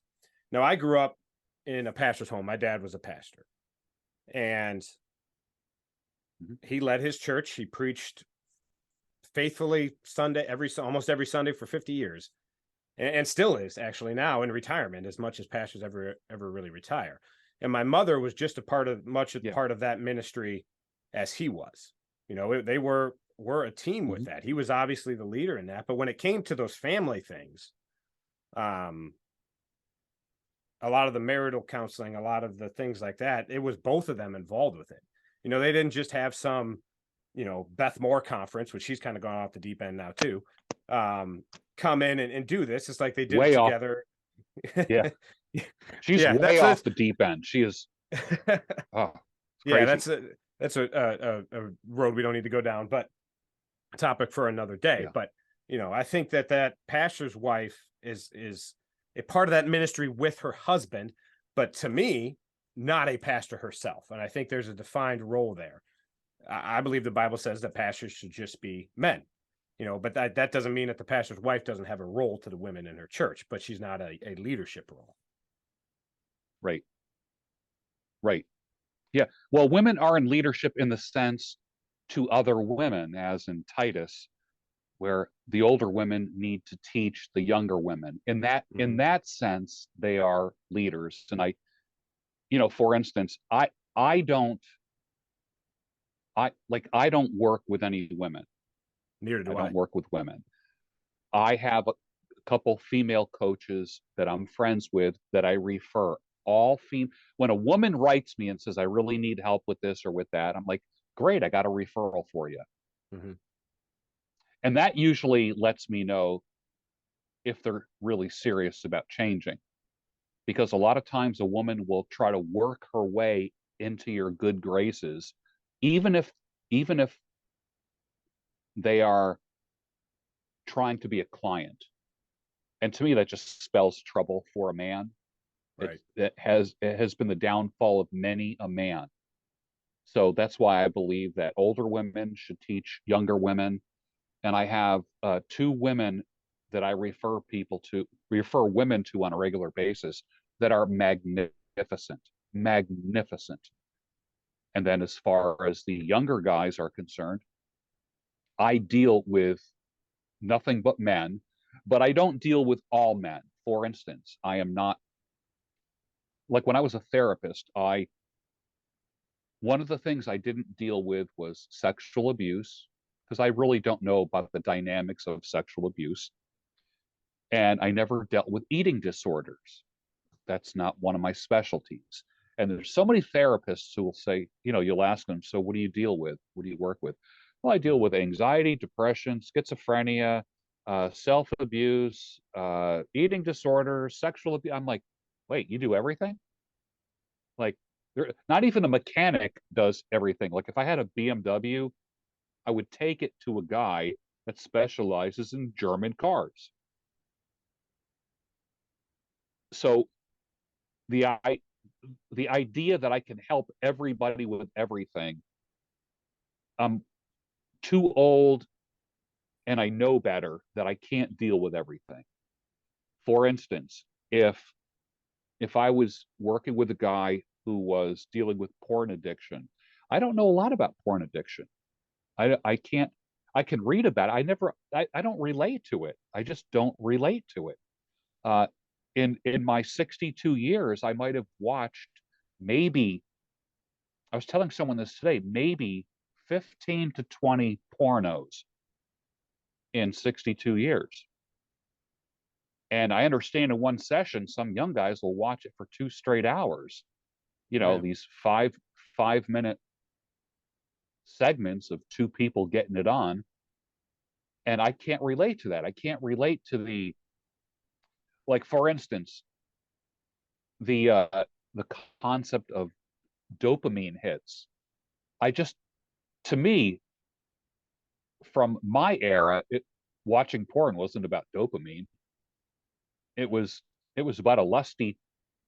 A: Now, I grew up in a pastor's home. My dad was a pastor, and he led his church. He preached faithfully almost every Sunday for 50 years, and still is actually now in retirement, as much as pastors ever really retire. And my mother was just part of that ministry as he was. They were a team with that. He was obviously the leader in that. But when it came to those family things, a lot of the marital counseling, a lot of the things like that, it was both of them involved with it. They didn't just have some, Beth Moore conference, which she's kind of gone off the deep end now too, come in and do this. It's like they did it together.
B: Yeah. She's way off the deep end. She is. Oh,
A: yeah, that's a road we don't need to go down, but a topic for another day. Yeah. But I think that pastor's wife is a part of that ministry with her husband, but to me, not a pastor herself. And I think there's a defined role there. I believe the Bible says that pastors should just be men, but that doesn't mean that the pastor's wife doesn't have a role to the women in her church, but she's not a leadership role.
B: Right. Yeah. Well, women are in leadership in the sense to other women, as in Titus, where the older women need to teach the younger women. In that sense, they are leaders. And for instance, I don't work with any women.
A: Neither do I.
B: I don't work with women. I have a couple female coaches that I'm friends with that I refer. When a woman writes me and says, I really need help with this or with that, I'm like, great, I got a referral for you. Mm-hmm. And that usually lets me know if they're really serious about changing. Because a lot of times a woman will try to work her way into your good graces, even if they are trying to be a client. And to me, that just spells trouble for a man. Right. It has been the downfall of many a man. So that's why I believe that older women should teach younger women. And I have 2 women that I refer women to on a regular basis that are magnificent. And then as far as the younger guys are concerned, I deal with nothing but men, but I don't deal with all men. For instance, I am not, like when I was a therapist, one of the things I didn't deal with was sexual abuse, because I really don't know about the dynamics of sexual abuse. And I never dealt with eating disorders. That's not one of my specialties. And there's so many therapists who will say, you'll ask them, so what do you deal with? What do you work with? Well, I deal with anxiety, depression, schizophrenia, self-abuse, eating disorders, sexual abuse. I'm like, wait, you do everything? Like, not even a mechanic does everything. Like, if I had a BMW, I would take it to a guy that specializes in German cars. So the idea that I can help everybody with everything, I'm too old and I know better that I can't deal with everything. For instance, if I was working with a guy who was dealing with porn addiction, I don't know a lot about porn addiction. I can't. I can read about it. I don't relate to it. I just don't relate to it. Uh, in my 62 years, I might have watched maybe. I was telling someone this today. Maybe 15 to 20 pornos in 62 years. And I understand in one session, some young guys will watch it for 2 straight hours.
A: Right.
B: These five minute segments of two people getting it on. And I can't relate to that. I can't relate to like, for instance, the concept of dopamine hits. I just, to me, from my era, watching porn wasn't about dopamine. It was it was about a lusty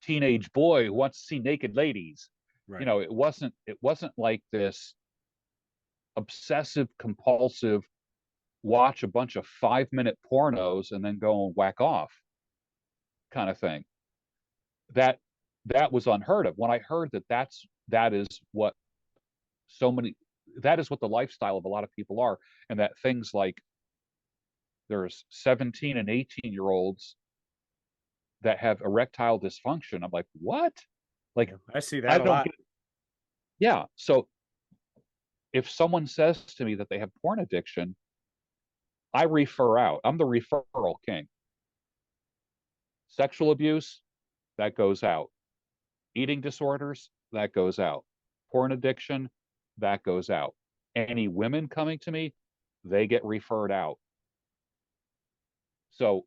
B: teenage boy who wants to see naked ladies.
A: Right.
B: It wasn't like this obsessive compulsive watch a bunch of 5 minute pornos and then go and whack off kind of thing. That that was unheard of. When I heard that is what so many that is what the lifestyle of a lot of people are, and that things like there's 17 and 18-year olds that have erectile dysfunction. I'm like, what? Like,
A: I see
B: I
A: that a
B: don't
A: lot.
B: get. Yeah. So if someone says to me that they have porn addiction, I refer out. I'm the referral king. Sexual abuse, that goes out. Eating disorders, that goes out. Porn addiction, that goes out. Any women coming to me, they get referred out. So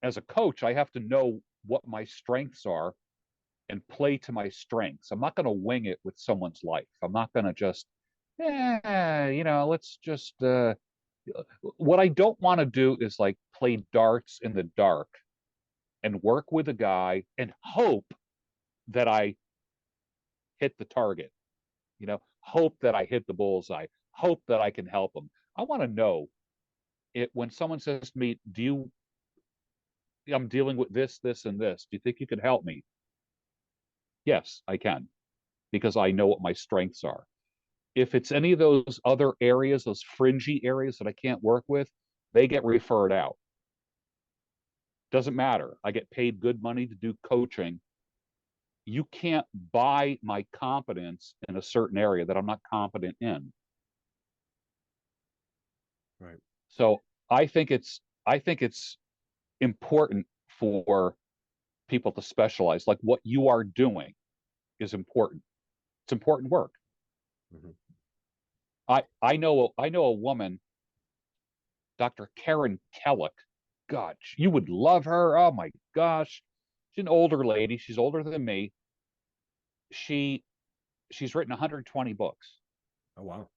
B: as a coach, I have to know what my strengths are and play to my strengths. I'm not going to wing it with someone's life. I'm not going to just, let's just. What I don't want to do is like play darts in the dark and work with a guy and hope that I hit the target, hope that I hit the bullseye, hope that I can help them. I want to know it when someone says to me, I'm dealing with this, this, and this. Do you think you can help me? Yes, I can, because I know what my strengths are. If it's any of those other areas, those fringy areas that I can't work with, they get referred out. Doesn't matter. I get paid good money to do coaching. You can't buy my competence in a certain area that I'm not competent in.
A: Right.
B: So I think it's important for people to specialize. Like what you are doing is important. It's important work.
A: Mm-hmm.
B: I know a woman, Dr. Karen Kellick. God, you would love her. Oh my gosh. She's an older lady. She's older than me. She she's written 120 books.
A: Oh wow.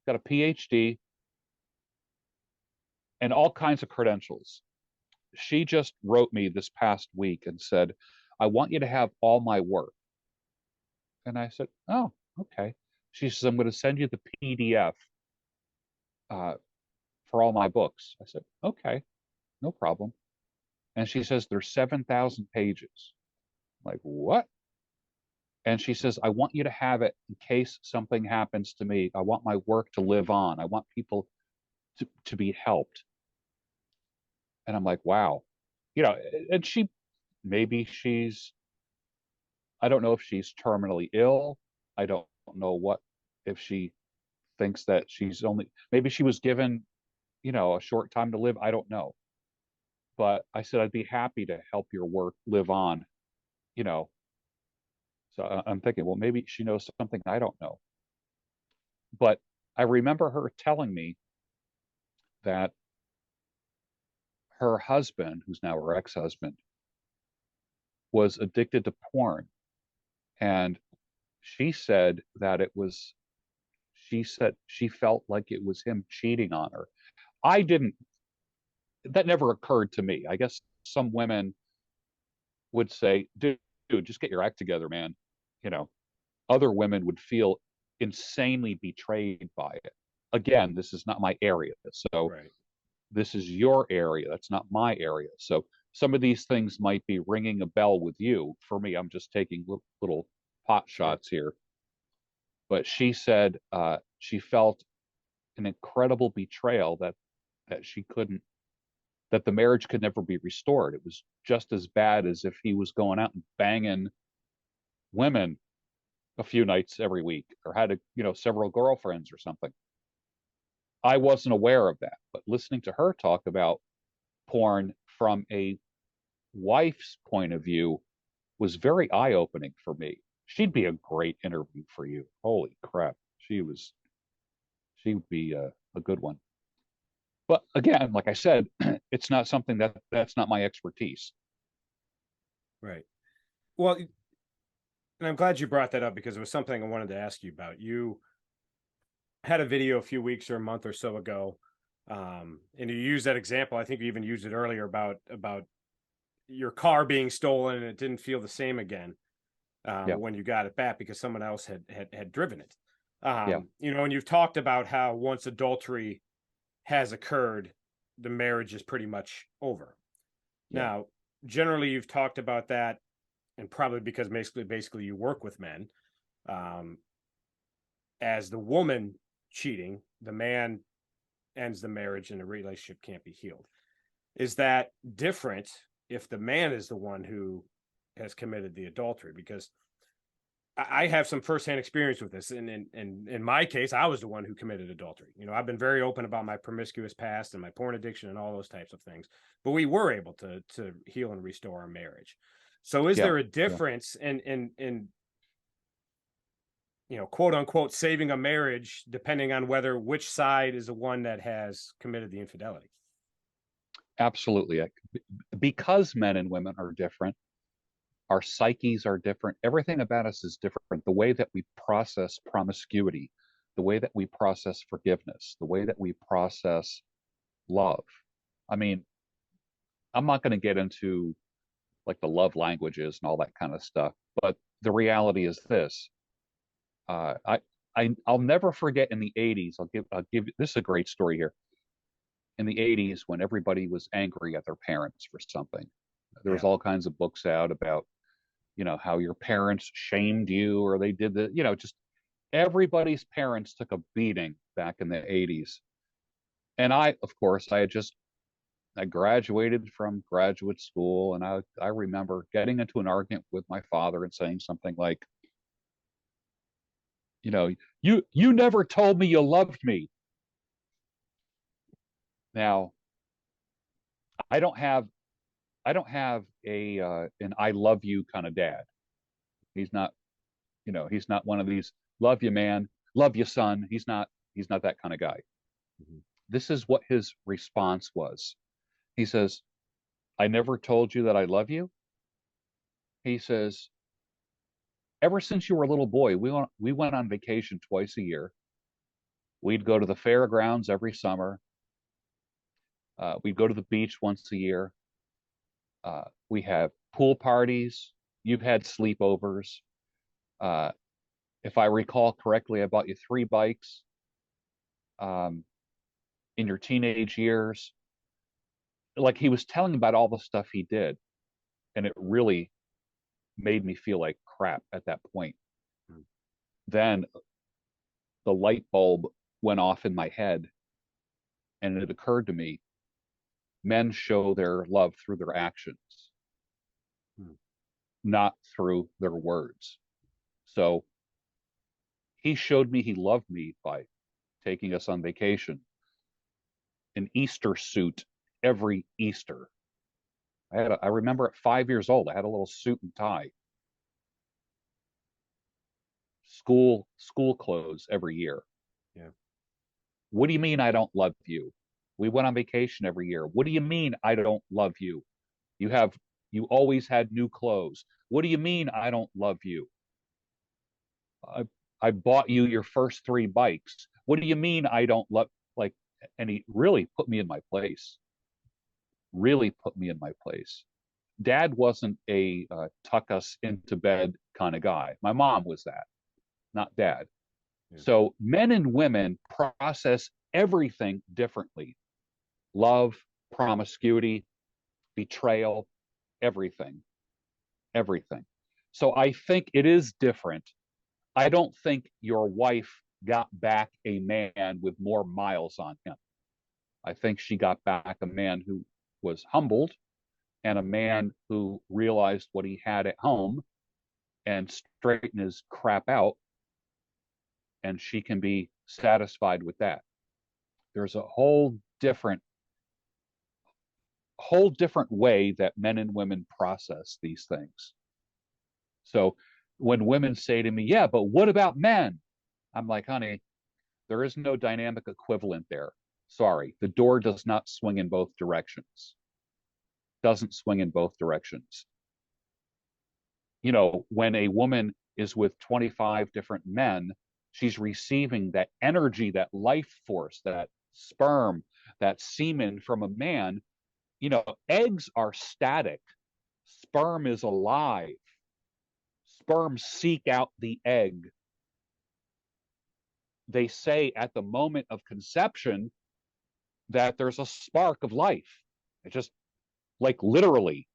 B: Got a PhD and all kinds of credentials. She just wrote me this past week and said, "I want you to have all my work." And I said, "Oh, okay." She says, "I'm going to send you the PDF uh, for all my books." I said, "Okay, no problem." And she says, "There's 7,000 pages." I'm like, what? And she says, "I want you to have it in case something happens to me. I want my work to live on. I want people to be helped." And I'm like, wow. And maybe I don't know if she's terminally ill. I don't know if she thinks that maybe she was given, a short time to live. I don't know. But I said, I'd be happy to help your work live on, you know. So I'm thinking, well, maybe she knows something I don't know. But I remember her telling me that her husband, who's now her ex-husband, was addicted to porn. And she said that she said she felt like it was him cheating on her. I didn't, that never occurred to me. I guess some women would say, dude, dude, just get your act together, man. You know, other women would feel insanely betrayed by it. Again, this is not my area. So
A: Right.
B: this is your area. That's not my area. So some of these things might be ringing a bell with you. For me, I'm just taking little pot
A: Sure.
B: shots here. But she said she felt an incredible betrayal that she couldn't, that the marriage could never be restored. It was just as bad as if he was going out and banging women a few nights every week, or had several girlfriends or something. I wasn't aware of that, but listening to her talk about porn from a wife's point of view was very eye-opening for me. She'd be a great interview for you. Holy crap. She would be a good one. But again, like I said, it's not something that's not my expertise.
A: Right. Well, and I'm glad you brought that up because it was something I wanted to ask you about. You had a video a few weeks or a month or so ago, and you used that example. I think you even used it earlier about your car being stolen and it didn't feel the same again
B: Yeah.
A: when you got it back because someone else had driven it.
B: Yeah.
A: And you've talked about how once adultery has occurred, the marriage is pretty much over.
B: Yeah.
A: Now, generally, you've talked about that, and probably because basically you work with men, um, as the woman cheating, the man ends the marriage and the relationship can't be healed. Is that different if the man is the one who has committed the adultery? Because I have some firsthand experience with this. And in my case, I was the one who committed adultery. I've been very open about my promiscuous past and my porn addiction and all those types of things. But we were able to heal and restore our marriage. So is
B: Yeah.
A: there a
B: Yeah.
A: difference in quote unquote saving a marriage depending on which side is the one that has committed the infidelity?
B: Absolutely. Because men and women are different, our psyches are different. Everything about us is different. The way that we process promiscuity, the way that we process forgiveness, the way that we process love. I mean, I'm not going to get into like the love languages and all that kind of stuff, but the reality is this. Uh, I, I'll never forget in the 80s. I'll give this is a great story here. In the 80s, when everybody was angry at their parents for something, there was
A: Yeah.
B: all kinds of books out about how your parents shamed you or they did just everybody's parents took a beating back in the 80s. And of course, I graduated from graduate school, and I remember getting into an argument with my father and saying something like, you know, you never told me you loved me. Now, I don't have I don't have a an I love you kind of dad. He's not, he's not one of these love you man, love you son. He's not that kind of guy.
A: Mhm.
B: This is what his response was. He says, I never told you that I love you. He says, ever since you were a little boy, we went on vacation twice a year. We'd go to the fairgrounds every summer. We'd go to the beach once a year. We have pool parties. You've had sleepovers. Uh, if I recall correctly, I bought you 3 bikes um, in your teenage years. Like he was telling about all the stuff he did, and it really made me feel like crap at that point.
A: Mm.
B: Then the light bulb went off in my head, and it occurred to me men show their love through their actions,
A: Mm.
B: not through their words. So he showed me he loved me by taking us on vacation, an Easter suit every Easter. I remember at 5 years old, I had a little suit and tie, school clothes every year.
A: Yeah.
B: What do you mean I don't love you? We went on vacation every year. What do you mean I don't love you? You have you always had new clothes. What do you mean I don't love you? I I bought you your first 3 bikes. What do you mean I don't love like and he really put me in my place. Really put me in my place. Dad wasn't a tuck us into bed kind of guy. My mom was that, not dad.
A: Yeah.
B: So men and women process everything differently. Love, promiscuity, betrayal, everything, everything. So I think it is different. I don't think your wife got back a man with more miles on him. I think she got back a man who was humbled and a man who realized what he had at home and straightened his crap out, and she can be satisfied with that. There's a whole different way that men and women process these things. So when women say to me, yeah, but what about men? I'm like, honey, there is no dynamic equivalent there. Sorry, the door does not swing in both directions. Doesn't swing in both directions. You know, when a woman is with 25 different men, she's receiving that energy, that life force, that sperm, that semen from a man. You know, eggs are static, sperm is alive. Sperm seek out the egg. They say at the moment of conception that there's a spark of life. It just, like, literally,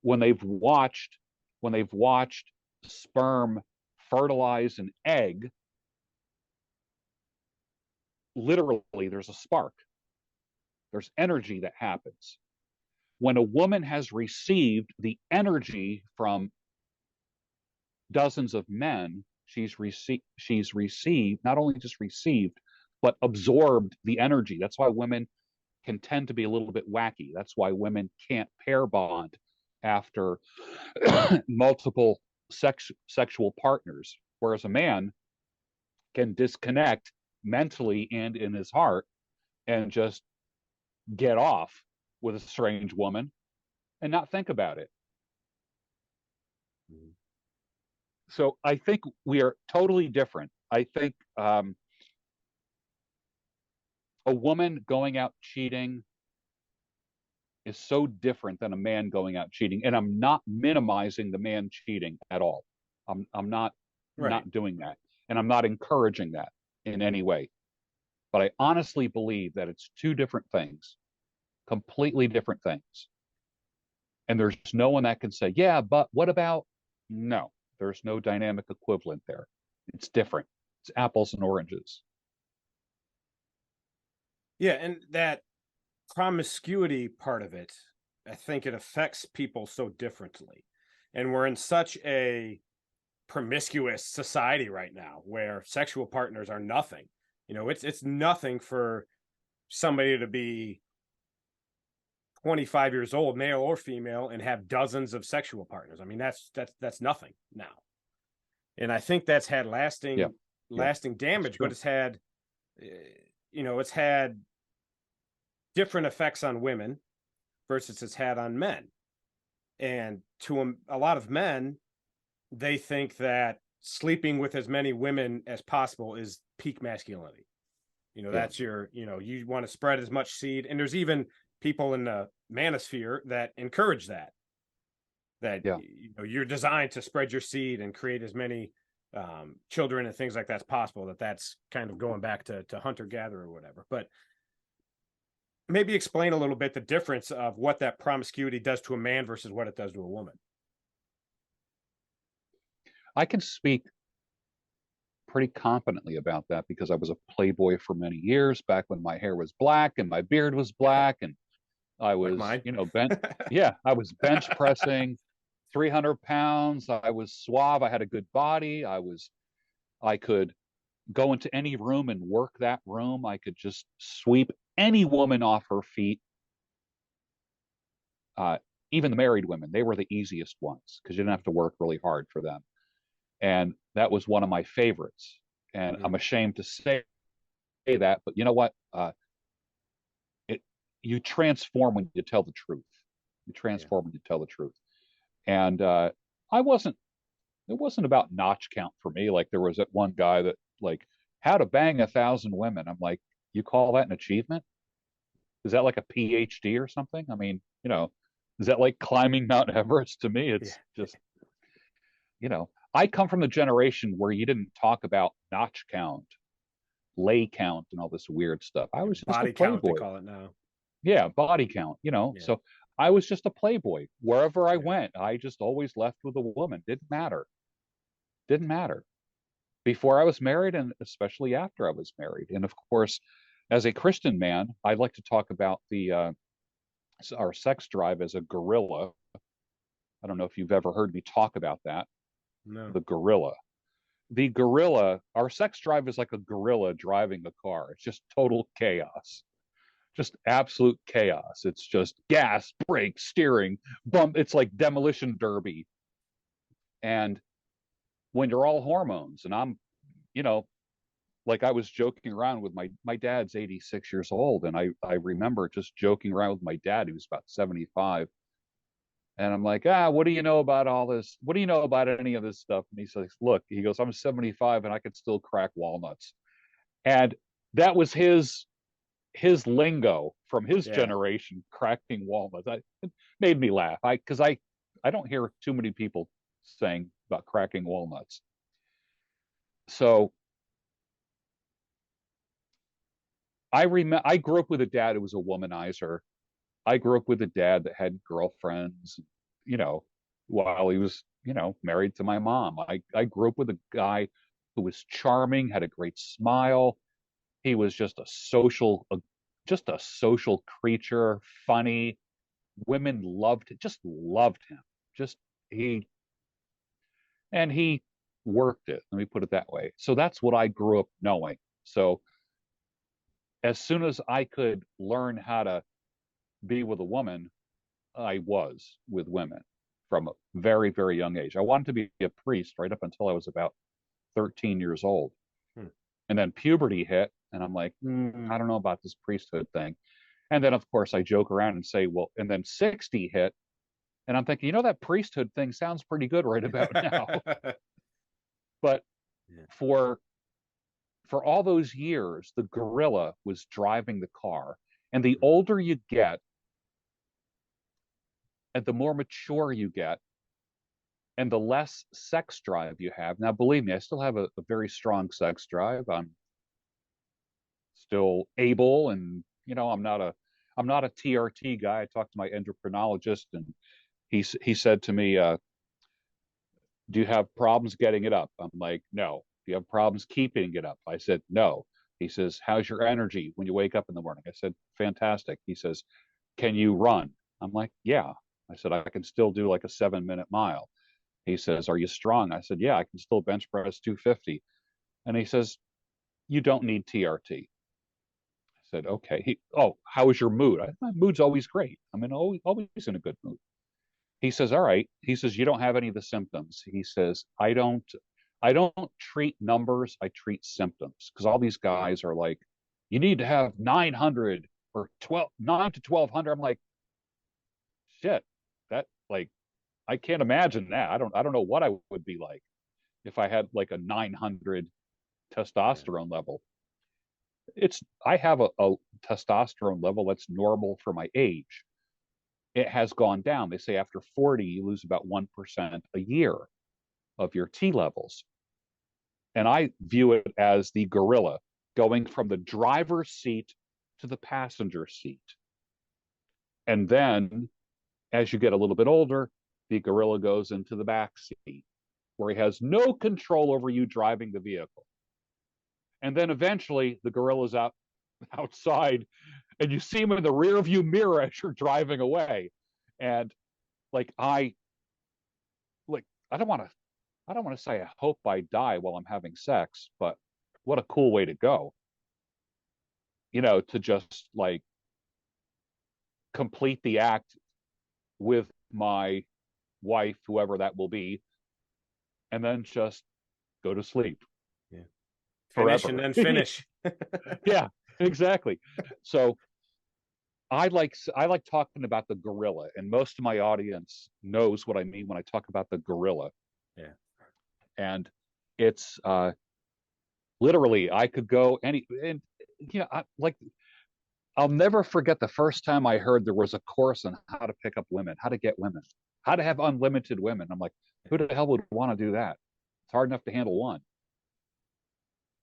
B: when they've watched sperm fertilize an egg, literally there's a spark. There's energy that happens. When a woman has received the energy from dozens of men, she's received, not only just received, but absorbed the energy. That's why women can tend to be a little bit wacky. That's why women can't pair bond after multiple sexual partners, whereas a man can disconnect mentally and in his heart and just get off with a strange woman and not think about it.
A: Mhm.
B: So I think we are totally different. I think a woman going out cheating is so different than a man going out cheating. And I'm not minimizing the man cheating at all. I'm not
A: Right.
B: doing that. And I'm not encouraging that in any way. But I honestly believe that it's two different things, completely different things. And there's no one that can say, yeah, but what about? No, there's no dynamic equivalent there. It's different. It's apples and oranges.
A: Yeah, and that promiscuity part of it, I think it affects people so differently. And we're in such a promiscuous society right now where sexual partners are nothing. You know, it's nothing for somebody to be 25 years old, male or female, and have dozens of sexual partners. I mean, that's nothing now. And I think that's had
B: Yeah, yeah,
A: lasting
B: that's
A: damage, but
B: true.
A: it's had eh, it's had different effects on women versus it's had on men. And to a lot of men, they think that sleeping with as many women as possible is peak masculinity. You know,
B: Yeah,
A: that's your, you want to spread as much seed. And there's even people in the manosphere that encourage that,
B: yeah.
A: you're designed to spread your seed and create as many children and things like that's possible. That's kind of going back to hunter gatherer or whatever. But maybe explain a little bit the difference of what that promiscuity does to a man versus what it does to a woman.
B: I can speak pretty confidently about that because I was a playboy for many years back when my hair was black and my beard was black and I
A: Like
B: was,
A: mine.
B: yeah, I was bench pressing 300 pounds. I was suave. I had a good body. I could go into any room and work that room. I could just sweep any woman off her feet. Uh, Even the married women, they were the easiest ones because you didn't have to work really hard for them. And that was one of my favorites. And
A: Mhm.
B: I'm ashamed to say that, but you know what? It You transform when you tell the truth. You
A: Yeah.
B: transform when you tell the truth. And I wasn't. It wasn't about notch count for me. Like there was that one guy that like how to bang 1,000 women. I'm like, you call that an achievement? Is that like a PhD or something? I mean, Is that like climbing Mount Everest? To me,
A: Yeah.
B: it's just, I come from the generation where you didn't talk about notch count, lay count, and all this weird stuff. I was just a
A: Body count, they
B: playboy.
A: call it now.
B: Yeah, body count,
A: Yeah.
B: So I was just a playboy. Wherever I
A: Yeah.
B: went, I just always left with a woman. Didn't matter. Didn't matter. Before I was married and especially after I was married. And of course, as a Christian man, I'd like to talk about the our sex drive as a gorilla. I don't know if you've ever heard me talk about that.
A: No.
B: The gorilla. The gorilla, our sex drive is like a gorilla driving a car. It's just total chaos. Just absolute chaos. It's just gas, brake, steering, bump. It's like demolition derby. And when you're all hormones, and I'm, you know, like I was joking around with my dad's 86 years old, and I remember just joking around with my dad, who was about 75. And I'm like, what do you know about all this? What do you know about any of this stuff? And he says, look, he goes, I'm 75 and I could still crack walnuts. And that was his lingo from his
A: Yeah.
B: generation, cracking walnuts. It made me laugh. I don't hear too many people saying about cracking walnuts. So I grew up with a dad who was a womanizer. I grew up with a dad that had girlfriends, you know, while he was, married to my mom. I grew up with a guy who was charming, had a great smile. He was just a social creature, funny. Women just loved him. Just he and he worked it. Let me put it that way. So that's what I grew up knowing. So as soon as I could learn how to be with a woman, I was with women from a very, very young age. I wanted to be a priest right up until I was about 13 years old.
A: Hmm.
B: And then puberty hit, and I'm like, I don't know about this priesthood thing. And then, of course, I joke around and say, well, and then 60 hit, and I'm thinking, that priesthood thing sounds pretty good right about now. But
A: Yeah.
B: for all those years, the gorilla was driving the car. And the older you get, and the more mature you get, and the less sex drive you have. Now, believe me, I still have a very strong sex drive. I'm still able, and I'm not a TRT guy. I talked to my endocrinologist, and he said to me, "Do you have problems getting it up?" I'm like, "No." "Do you have problems keeping it up?" I said, "No." He says, "How's your energy when you wake up in the morning?" I said, "Fantastic." He says, "Can you run?" I'm like, "Yeah." I said, "I can still do like a 7-minute mile." He says, "Are you strong?" I said, "Yeah, I can still bench press 250." And he says, "You don't need TRT." I said, "Okay." How is your mood? My mood's always great. I'm always in a good mood. He says, "All right." He says, "You don't have any of the symptoms." He says, I don't treat numbers, I treat symptoms. Because all these guys are like, you need to have 900 or 9 to 1200. I'm like, shit, that like, I can't imagine that. I don't know what I would be like if I had like a 900
A: Yeah.
B: testosterone level. I have a testosterone level that's normal for my age. It has gone down. They say after 40, you lose about 1% a year of your T levels. And I view it as the gorilla going from the driver's seat to the passenger seat. And then as you get a little bit older, the gorilla goes into the back seat where he has no control over you driving the vehicle. And then eventually the gorilla's outside and you see him in the rear view mirror as you're driving away. And like like I don't want to say I hope I die while I'm having sex, but what a cool way to go. To just like complete the act with my wife, whoever that will be, and then just go to sleep
A: Yeah. Finish and
B: forever.
A: then finish.
B: Yeah, exactly. So I like talking about the gorilla, and most of my audience knows what I mean when I talk about the gorilla.
A: Yeah.
B: And it's literally I could go any and I, like I'll never forget the first time I heard there was a course on how to pick up women, how to get women, how to have unlimited women. I'm like, who the hell would want to do that? It's hard enough to handle one.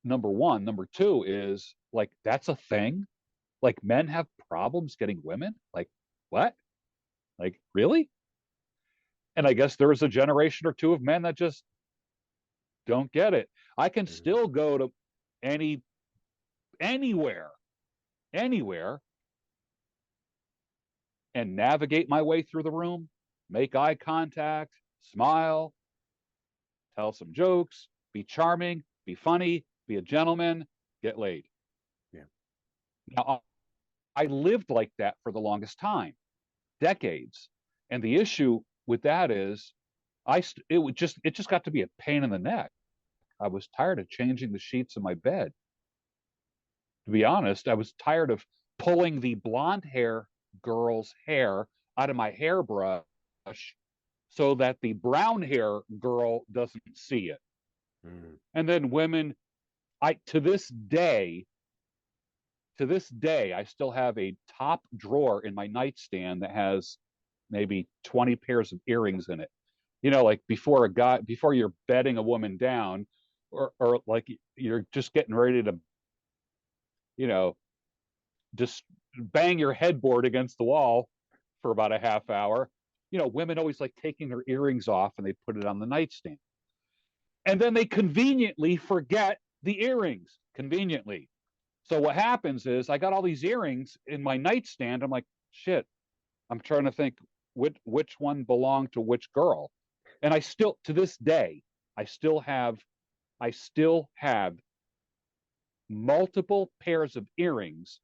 B: Number one. Number two is like, that's a thing. Like, men have problems getting women. Like, what? Like, really? And I guess there was a generation or two of men that just don't get it. I can
A: Mhm.
B: still go to any anywhere, anywhere, and navigate my way through the room, make eye contact, smile, tell some jokes, be charming, be funny, be a gentleman, get laid.
A: Yeah.
B: Now, I lived like that for the longest time, decades. And the issue with that is, it just got to be a pain in the neck. I was tired of changing the sheets in my bed. To be honest, I was tired of pulling the blonde hair girl's hair out of my hairbrush so that the brown hair girl doesn't see it.
A: Mm.
B: And then women, I to this day, I still have a top drawer in my nightstand that has maybe 20 pairs of earrings in it. You know, like before you're bedding a woman down, or like you're just getting ready to, you know, just bang your headboard against the wall for about a half hour. You know, women always like taking their earrings off and they put it on the nightstand. And then they conveniently forget the earrings, conveniently. So what happens is I got all these earrings in my nightstand. I'm like, shit, I'm trying to think which one belonged to which girl. And I still, to this day, I still have I still have multiple pairs of earrings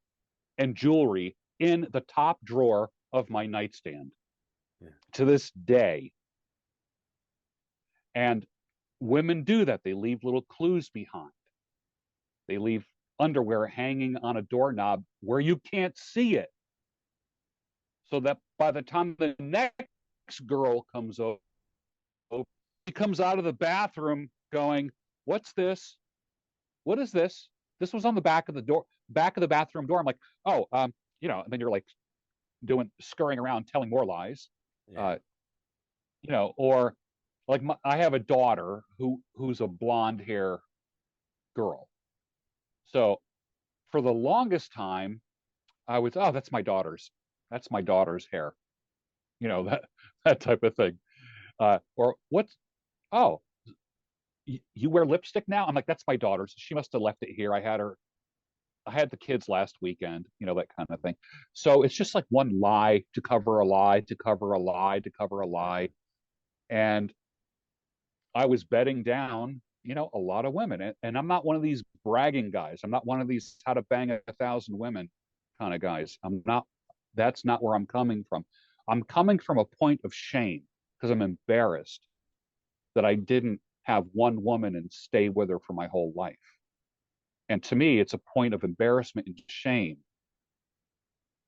B: and jewelry in the top drawer of my nightstand,
A: Yeah.
B: to this day. And women do that. They leave little clues behind. They leave underwear hanging on a doorknob where you can't see it. So that by the time the next girl comes over, she comes out of the bathroom going, "What's this? What is this? This was on the back of the door, back of the bathroom door." I'm like, "Oh, and then you're like doing scurrying around telling more lies.
A: Yeah.
B: uh or like I have a daughter who's a blonde hair girl. So for the longest time I was, oh, that's my daughter's hair, that type of thing. Or what's, oh, you wear lipstick now? I'm like, that's my daughter's, she must have left it here. I had the kids last weekend, that kind of thing. So it's just like one lie to cover a lie to cover a lie to cover a lie. And I was bedding down, a lot of women. And I'm not one of these bragging guys. I'm not one of these how to bang 1,000 women kind of guys. I'm not, that's not where I'm coming from. I'm coming from a point of shame because I'm embarrassed that I didn't have one woman and stay with her for my whole life. And to me, it's a point of embarrassment and shame.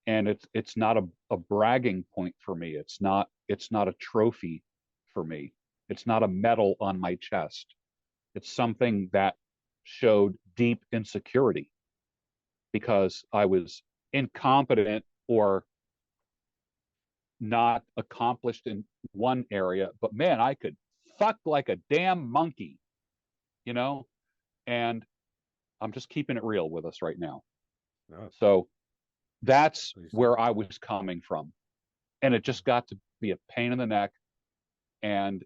B: And it's not a bragging point for me. It's not a trophy for me. It's not a medal on my chest. It's something that showed deep insecurity because I was incompetent or not accomplished in one area, but man, I could fuck like a damn monkey, you know? And I'm just keeping it real with us right now.
A: Oh,
B: So that's
A: please do.
B: where I was coming from. And it just got to be a pain in the neck. And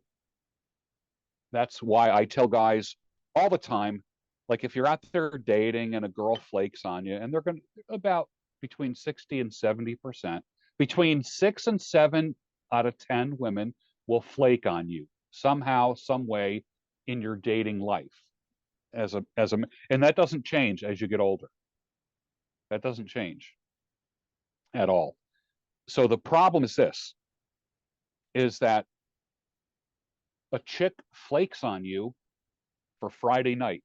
B: that's why I tell guys all the time, like if you're out there dating and a girl flakes on you, and they're going to about between 60 and 70%, between 6 and 7 out of 10 women will flake on you somehow, some way in your dating life. And that doesn't change as you get older. That doesn't change at all. So the problem is this, is that a chick flakes on you for Friday night.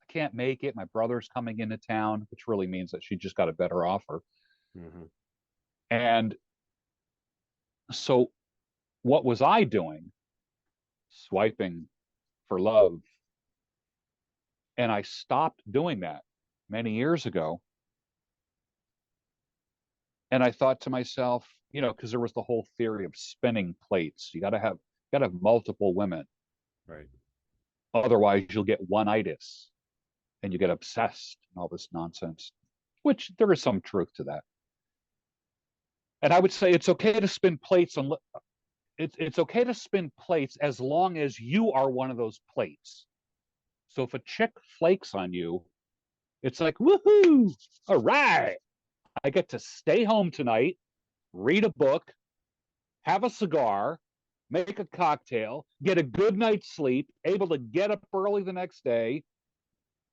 B: I can't make it. My brother's coming into town, which really means that she just got a better offer.
A: Mm-hmm.
B: And so what was I doing? Swiping for love. And I stopped doing that many years ago And I thought to myself, because there was the whole theory of spinning plates. You got to have multiple women.
A: Right.
B: Otherwise, you'll get one-itis and you get obsessed and all this nonsense, which there is some truth to that. And I would say it's okay to spin plates it's okay to spin plates as long as you are one of those plates. So if a chick flakes on you, it's like, woohoo, all right, I get to stay home tonight, read a book, have a cigar, make a cocktail, get a good night's sleep, able to get up early the next day,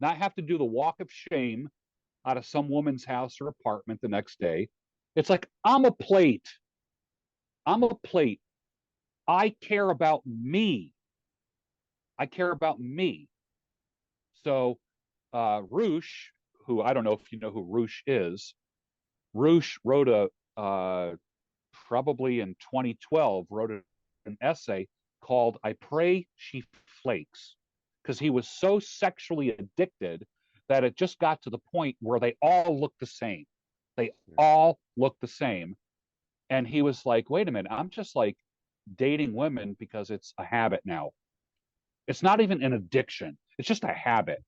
B: not have to do the walk of shame out of some woman's house or apartment the next day. It's like, I'm a plate. I'm a plate. I care about me. I care about me. So, Roosh, who I don't know if you know who Roosh is, Roosh wrote probably in 2012, wrote an essay called I Pray She Flakes, because he was so sexually addicted that it just got to the point where they all look the same. They all look the same. And he was like, wait a minute, I'm just like dating women because it's a habit now. It's not even an addiction, it's just a habit.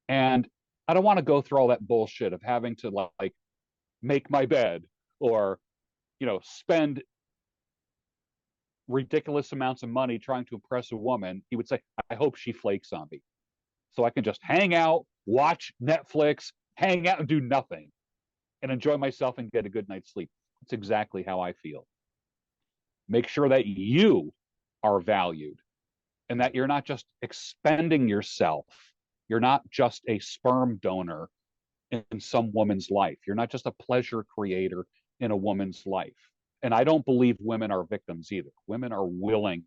B: And I don't want to go through all that bullshit of having to like make my bed or, spend ridiculous amounts of money trying to impress a woman. He would say, I hope she flakes on me so I can just hang out, watch Netflix, hang out and do nothing and enjoy myself and get a good night's sleep. That's exactly how I feel. Make sure that you are valued and that you're not just expending yourself. You're not just a sperm donor in some woman's life. You're not just a pleasure creator in a woman's life. And I don't believe women are victims either. Women are willing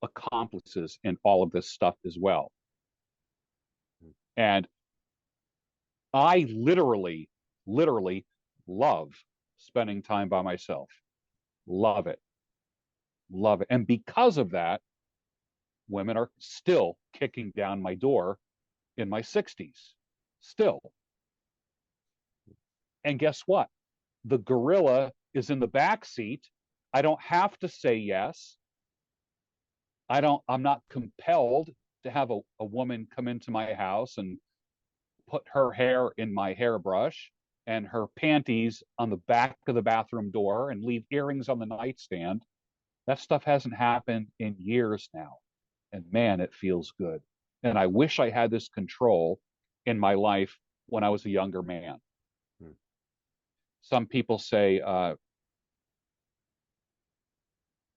B: accomplices in all of this stuff as well. And I literally love spending time by myself. Love it. Love it. And because of that, women are still kicking down my door in my 60s. Still. And guess what? The gorilla is in the back seat. I don't have to say yes. I'm not compelled to have a woman come into my house and put her hair in my hairbrush and her panties on the back of the bathroom door and leave earrings on the nightstand. That stuff hasn't happened in years now. And man, it feels good. And I wish I had this control in my life when I was a younger man. Some people say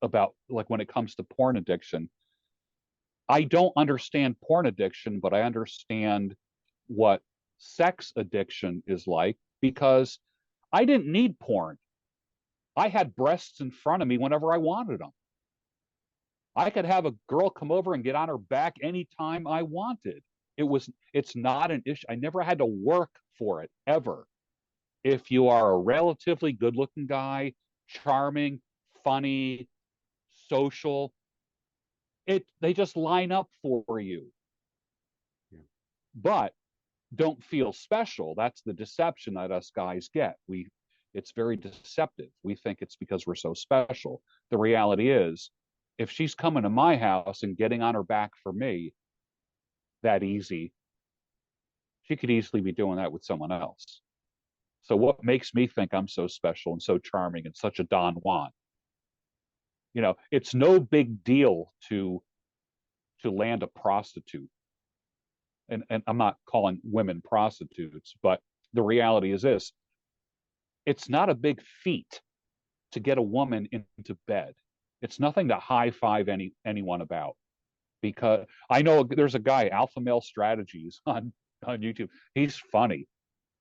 B: about like when it comes to porn addiction, I don't understand porn addiction, but I understand what sex addiction is like because I didn't need porn. I had breasts in front of me whenever I wanted them. I could have a girl come over and get on her back anytime I wanted. It's not an issue. I never had to work for it ever. If you are a relatively good looking guy, charming, funny, social, they just line up for you. Yeah. But don't feel special. That's the deception that us guys get. It's very deceptive. We think it's because we're so special. The reality is, if she's coming to my house and getting on her back for me that easy, she could easily be doing that with someone else. So what makes me think I'm so special and so charming and such a Don Juan? It's no big deal to land a prostitute. And I'm not calling women prostitutes, but the reality is this. It's not a big feat to get a woman into bed. It's nothing to high five anyone about, because I know there's a guy, Alpha Male Strategies, on YouTube. He's funny.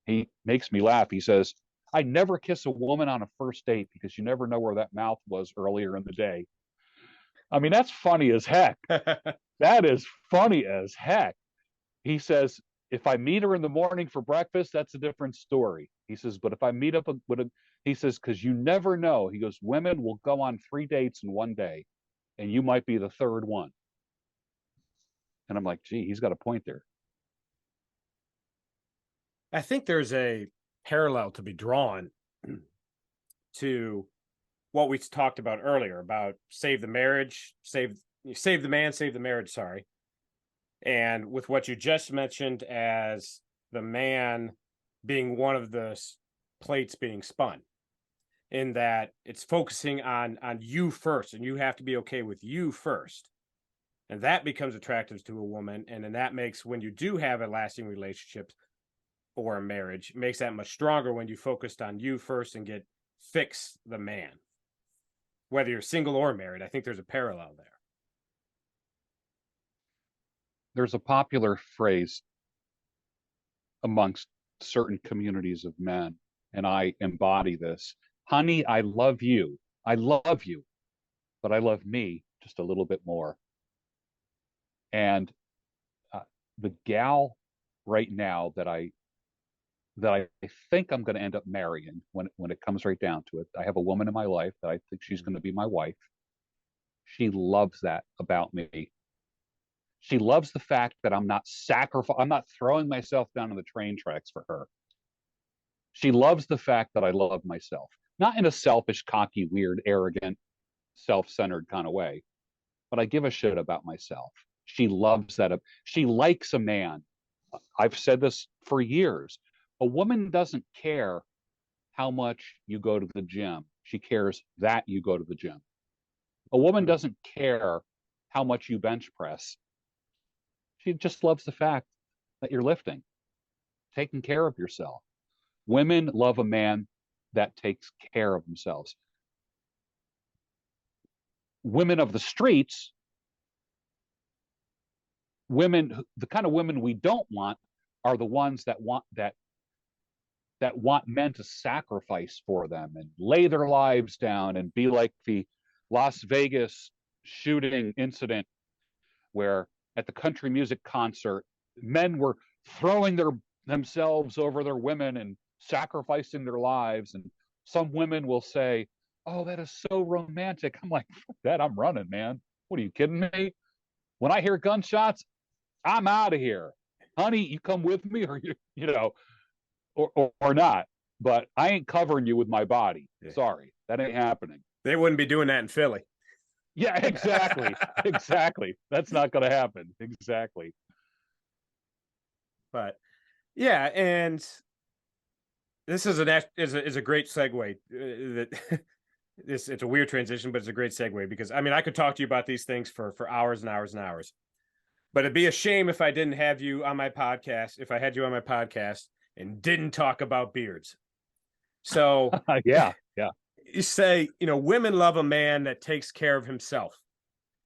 B: He makes me laugh. He says, I never kiss a woman on a first date because you never know where that mouth was earlier in the day. I mean, that's funny as heck. That is funny as heck. He says, if I meet her in the morning for breakfast, that's a different story. He says, but if I meet up he says, because you never know. He goes, women will go on 3 dates in one day, and you might be the third one. And I'm like, gee, he's got a point there.
A: I think there's a parallel to be drawn to what we talked about earlier about save the marriage, save the man, save the marriage, sorry. And with what you just mentioned as the man being one of the plates being spun, in that it's focusing on you first, and you have to be okay with you first. And that becomes attractive to a woman. And then that makes, when you do have a lasting relationship or a marriage, makes that much stronger when you focused on you first and fix the man. Whether you're single or married, I think there's a parallel there.
B: There's a popular phrase amongst certain communities of men, and I embody this. Honey, I love you. I love you, but I love me just a little bit more. And the gal right now that I think I'm going to end up marrying, when it comes right down to it, I have a woman in my life that I think she's going to be my wife. She loves that about me. She loves the fact that I'm not throwing myself down on the train tracks for her. She loves the fact that I love myself, not in a selfish, cocky, weird, arrogant, self-centered kind of way, but I give a shit about myself. She loves that. She likes a man. I've said this for years. A woman doesn't care how much you go to the gym. She cares that you go to the gym. A woman doesn't care how much you bench press. She just loves the fact that you're lifting, taking care of yourself. Women love a man that takes care of themselves. Women of the streets, the kind of women we don't want are the ones that want men to sacrifice for them and lay their lives down and be like the Las Vegas shooting incident where at the country music concert, men were throwing themselves over their women and sacrificing their lives. And some women will say, "Oh, that is so romantic." I'm like, "Fuck that, I'm running, man. What are you kidding me? When I hear gunshots, I'm out of here. Honey, you come with me, or or not. But I ain't covering you with my body. Sorry, that ain't happening."
A: They wouldn't be doing that in Philly.
B: Yeah, exactly. Exactly. That's not going to happen. Exactly.
A: But yeah, and this is a great segue. It's a weird transition, but it's a great segue because I could talk to you about these things for hours and hours and hours. But it'd be a shame if I didn't have you on my podcast, if I had you on my podcast and didn't talk about beards. So
B: yeah.
A: You say, women love a man that takes care of himself.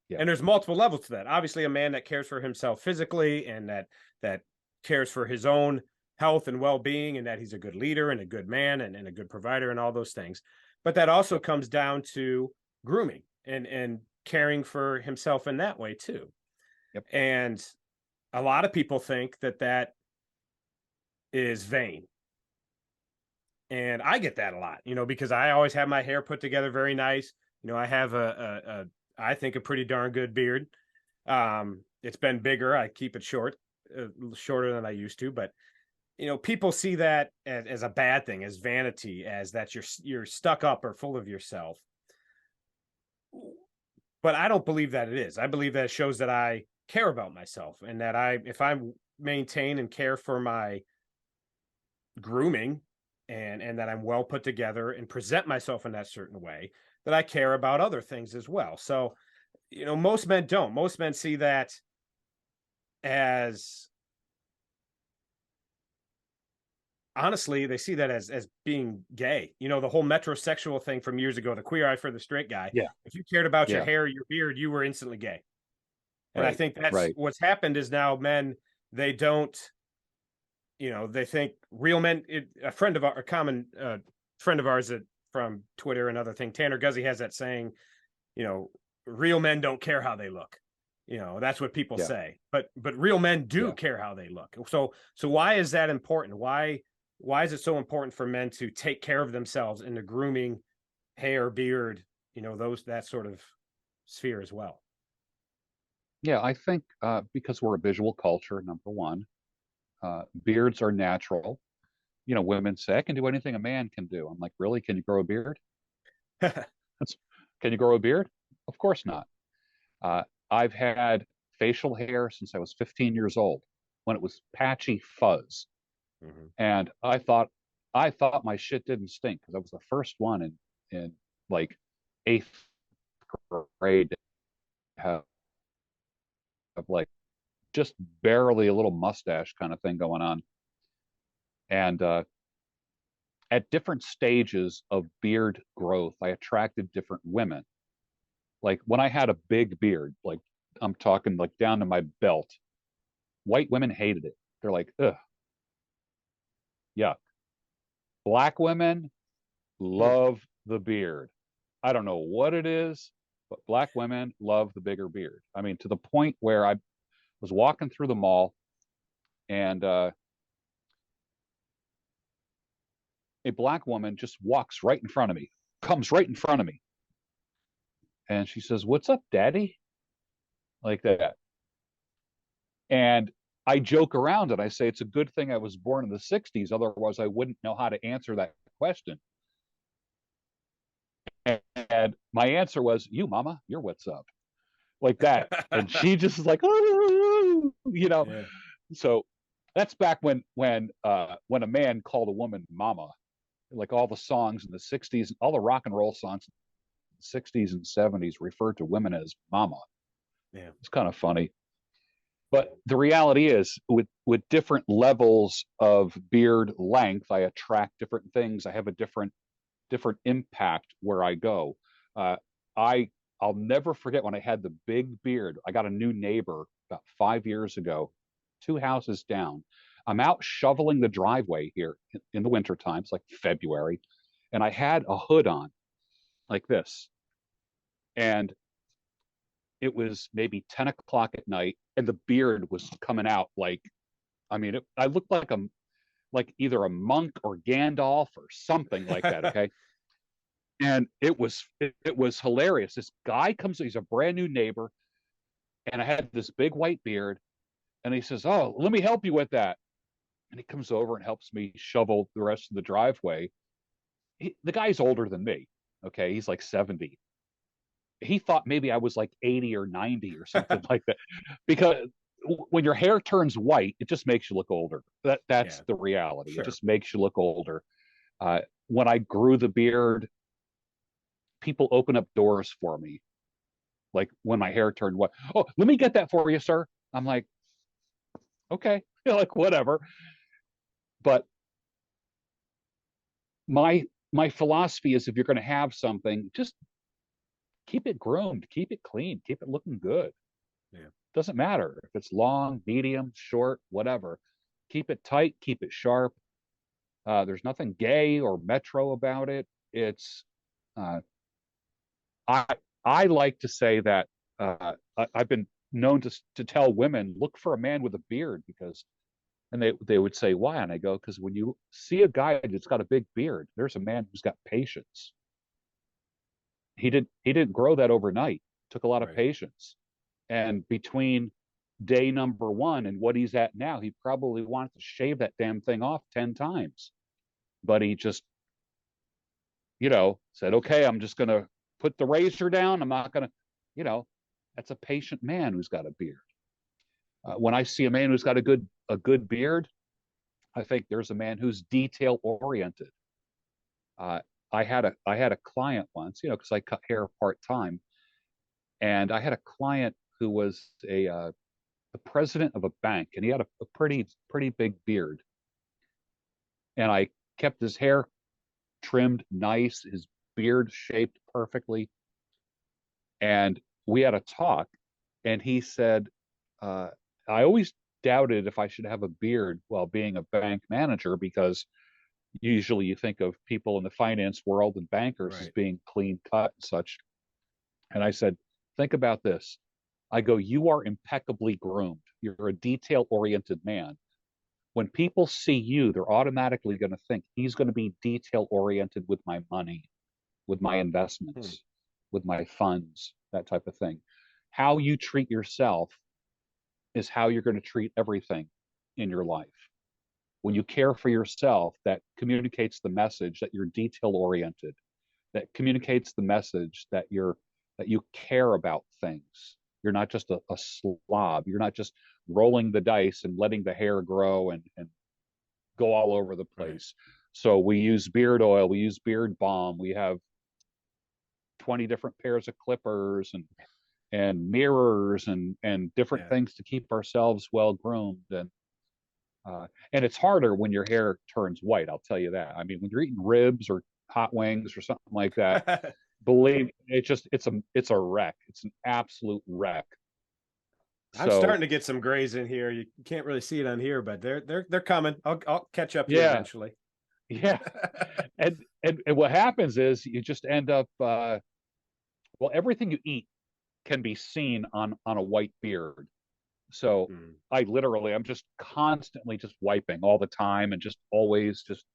A: Yeah. And there's multiple levels to that. Obviously, a man that cares for himself physically and that cares for his own health and well-being, and that he's a good leader and a good man and a good provider and all those things. But that also comes down to grooming and caring for himself in that way too. Yep. And a lot of people think that is vain. And I get that a lot, because I always have my hair put together very nice. I have I think a pretty darn good beard. It's been bigger. I keep it shorter than I used to, but people see that as a bad thing, as vanity, as that you're stuck up or full of yourself. But I don't believe that it is. I believe that it shows that I care about myself, and that if I maintain and care for my grooming, and that I'm well put together and present myself in that certain way, that I care about other things as well. So, most men don't. Most men see that as, honestly, they see that as being gay. The whole metrosexual thing from years ago, the queer eye for the straight guy.
B: Yeah.
A: If you cared about your hair, your beard, you were instantly gay. And
B: right.
A: I think that's what's happened is now men, they don't, they think real men. A common friend of ours from Twitter and other thing, Tanner Guzzi, has that saying, real men don't care how they look. That's what people say, but real men do care how they look. So why is that important? Why is it so important for men to take care of themselves in the grooming, hair, beard, that sort of sphere as well?
B: Yeah, I think because we're a visual culture, number one. Beards are natural. women say, I can do anything a man can do. I'm like, really? Can you grow a beard? Can you grow a beard? Of course not. Uh, I've had facial hair since I was 15 years old when it was patchy fuzz.
A: Mhm.
B: And I thought my shit didn't stink because I was the first one in like eighth grade to have like just barely a little mustache kind of thing going on. And at different stages of beard growth, I attracted different women. Like when I had a big beard, like I'm talking like down to my belt, white women hated it. They're like, ugh, yuck. Black women
A: Hmm.
B: love the beard. I don't know what it is, but black women love the bigger beard. I mean, to the point where I was walking through the mall and a black woman just walks right in front of me, comes right in front of me. And she says, "What's up, daddy?" Like that. And I joke around and I say, it's a good thing I was born in the 60s. Otherwise, I wouldn't know how to answer that question. And my answer was, you, mama, you're what's up. Like that. And she just is like, oh,
A: Yeah.
B: So that's back when a man called a woman mama, like all the songs in the 60s, all the rock and roll songs in the 60s and 70s referred to women as mama.
A: Yeah.
B: It's kind of funny. But the reality is, with different levels of beard length, I attract different things. I have a different impact where I go. Uh, I I'll never forget when I had the big beard. I got a new neighbor about 5 years ago, two houses down. I'm out shoveling the driveway here in the wintertime. It's like February, and I had a hood on like this, and it was maybe 10 o'clock at night, and the beard was coming out like, I mean, I looked like either a monk or Gandalf or something like that. Okay. And it was hilarious. This guy comes, he's a brand new neighbor, and I had this big white beard, and he says, "Oh, let me help you with that." And he comes over and helps me shovel the rest of the driveway. The guy's older than me. Okay, he's like 70. He thought maybe I was like 80 or 90 or something like that, because when your hair turns white, it just makes you look older. That's
A: Yeah.
B: the reality. It
A: Sure.
B: just makes you look older. When I grew the beard, people open up doors for me. Like when my hair turned white, oh, let me get that for you, sir. I'm like, okay, like whatever. But my philosophy is, if you're going to have something, just keep it groomed, keep it clean, keep it looking good.
A: Yeah.
B: Doesn't matter if it's long, medium, short, whatever. Keep it tight, keep it sharp. There's nothing gay or metro about it. It's uh, I I like to say that I've been known to tell women, look for a man with a beard, because, and they would say, why? And I go, because when you see a guy that's got a big beard, there's a man who's got patience. He didn't grow that overnight. It took a lot of
A: Right.
B: patience. And between day number one and what he's at now, he probably wanted to shave that damn thing off 10 times. But he just, said, okay, I'm just going to put the razor down. I'm not going to, you know, that's a patient man who's got a beard. When I see a man who's got a good beard, I think there's a man who's detail oriented. Uh, I had a client once, because I cut hair part time, and I had a client who was the president of a bank, and he had a pretty big beard, and I kept his hair trimmed nice, his beard shaped perfectly, and we had a talk, and he said, uh, I always doubted if I should have a beard while being a bank manager, because usually you think of people in the finance world and bankers as
A: Right.
B: being clean cut and such. And I said, think about this. I go, you are impeccably groomed. You're a detail oriented man. When people see you, they're automatically going to think he's going to be detail oriented with my money, with my
A: Hmm.
B: investments, with my funds, that type of thing. How you treat yourself is how you're going to treat everything in your life, when you care for yourself, that communicates the message that you're detail oriented, that communicates the message that you care about things. You're not just a slob. You're not just rolling the dice and letting the hair grow and go all over the place. Right. So we use beard oil, we use beard balm, we have 20 different pairs of clippers and mirrors and different things to keep ourselves well groomed. And it's harder when your hair turns white, I'll tell you that. I mean, when you're eating ribs or hot wings or something like that, believe it's a wreck. It's an absolute wreck.
A: I'm starting to get some grays in here. You can't really see it on here, but they're coming. I'll catch up here eventually.
B: Yeah. and what happens is you just end up everything you eat can be seen on a white beard. So I'm just constantly just wiping all the time and just always just,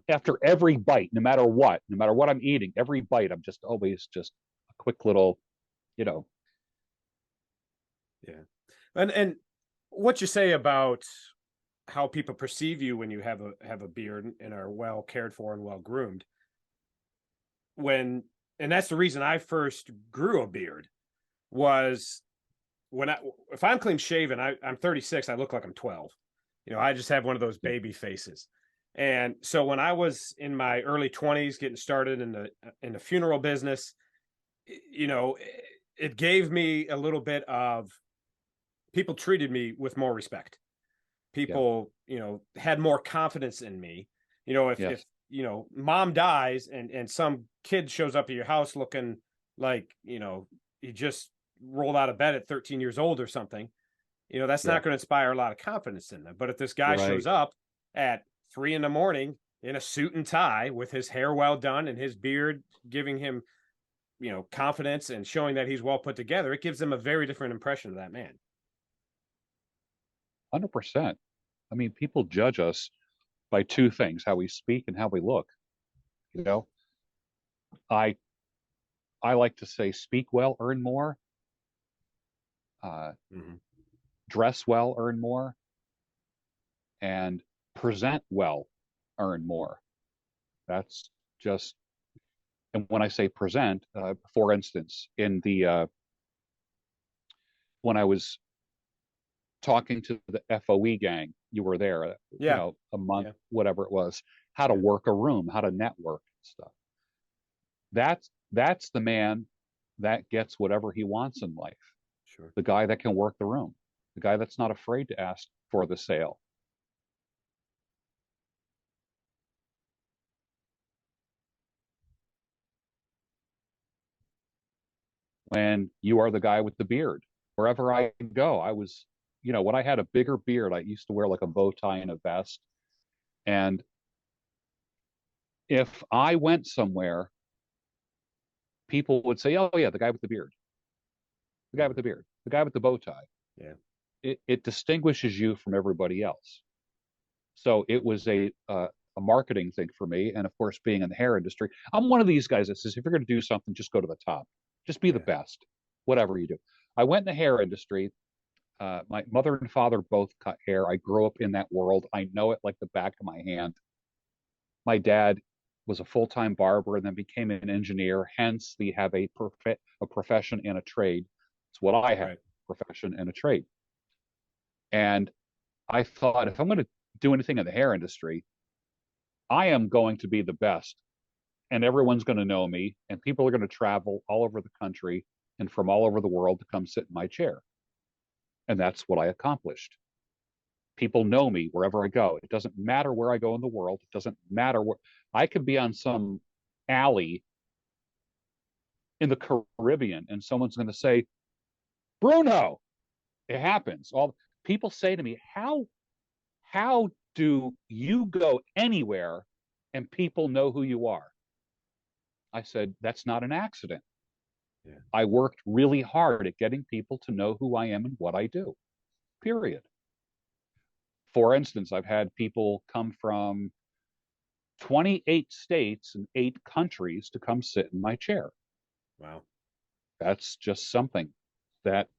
B: after every bite, no matter what I'm eating, every bite, I'm just always just a quick little,
A: Yeah. And what you say about how people perceive you when you have a beard and are well cared for and well groomed. And that's the reason I first grew a beard was if I'm clean shaven, I'm 36, I look like I'm 12. I just have one of those baby faces. And so when I was in my early 20s, getting started in the funeral business, it gave me a little bit of, people treated me with more respect. People, had more confidence in me. If mom dies and some kid shows up at your house looking like, he just rolled out of bed at 13 years old or something, that's not going to inspire a lot of confidence in them. But if this guy shows up at 3 a.m. in a suit and tie with his hair well done and his beard giving him, confidence and showing that he's well put together, it gives them a very different impression of that man.
B: 100%. I mean, people judge us by two things: how we speak and how we look. I like to say, speak well, earn more. Dress well, earn more, and present well, earn more. That's just, and when I say present, for instance, when I was talking to the FOE gang, you were there, a month, whatever it was, how to work a room, how to network and stuff. That's the man that gets whatever he wants in life.
A: Sure.
B: The guy that can work the room, the guy that's not afraid to ask for the sale. When you are the guy with the beard, wherever I go, I was, when I had a bigger beard, I used to wear like a bow tie and a vest. And if I went somewhere, people would say, "Oh yeah, the guy with the beard, the guy with the beard, the guy with the bow tie."
A: Yeah.
B: It distinguishes you from everybody else. So it was a marketing thing for me. And of course, being in the hair industry, I'm one of these guys that says, if you're going to do something, just go to the top. Just be the best, whatever you do. I went in the hair industry. My mother and father both cut hair. I grew up in that world. I know it like the back of my hand. My dad was a full-time barber and then became an engineer. Hence, we have a profession and a trade. It's what I have, profession and a trade. And I thought, if I'm going to do anything in the hair industry, I am going to be the best. And everyone's going to know me. And people are going to travel all over the country and from all over the world to come sit in my chair. And that's what I accomplished. People know me wherever I go. It doesn't matter where I go in the world. It doesn't matter where I could be on some alley in the Caribbean and someone's going to say, "Bruno." It happens. All people say to me, how do you go anywhere and people know who you are? I said, that's not an accident. Yeah. I worked really hard at getting people to know who I am and what I do, period. For instance, I've had people come from 28 states and 8 countries to come sit in my chair.
A: Wow.
B: That's just something that's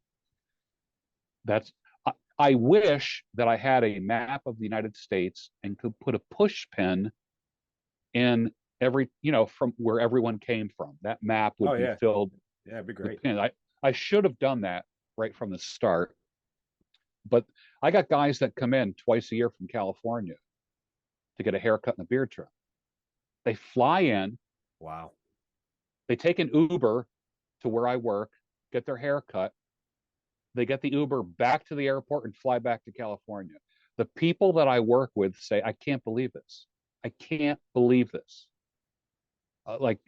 B: I wish that I had a map of the United States and could put a push pin in every, from where everyone came from. That map
A: Oh
B: would be
A: yeah.
B: filled
A: Yeah, it'd be
B: with
A: great.
B: pins. I should have done that right from the start. But I got guys that come in twice a year from California to get a haircut and a beard trim. They fly in,
A: Wow.
B: they take an Uber to where I work, get their hair cut. They get the Uber back to the airport and fly back to California. The people that I work with say, I can't believe this. I can't believe this. Like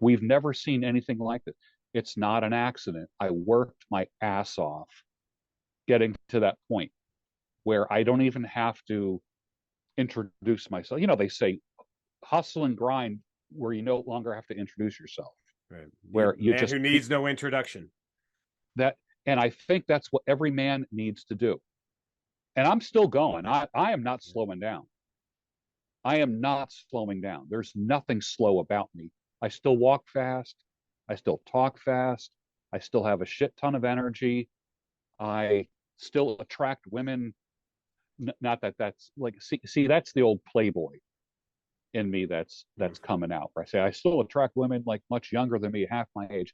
B: we've never seen anything like this. It's not an accident. I worked my ass off getting to that point where I don't even have to introduce myself. They say hustle and grind where you no longer have to introduce yourself.
A: Right.
B: Where you
A: Man
B: just
A: who needs no introduction.
B: that, and I think that's what every man needs to do. And I'm still going. I am not slowing down. I am not slowing down. There's nothing slow about me. I still walk fast. I still talk fast. I still have a shit ton of energy. I still attract women. Not that that's like, see, that's the old playboy in me that's coming out. I say I still attract women like much younger than me, half my age.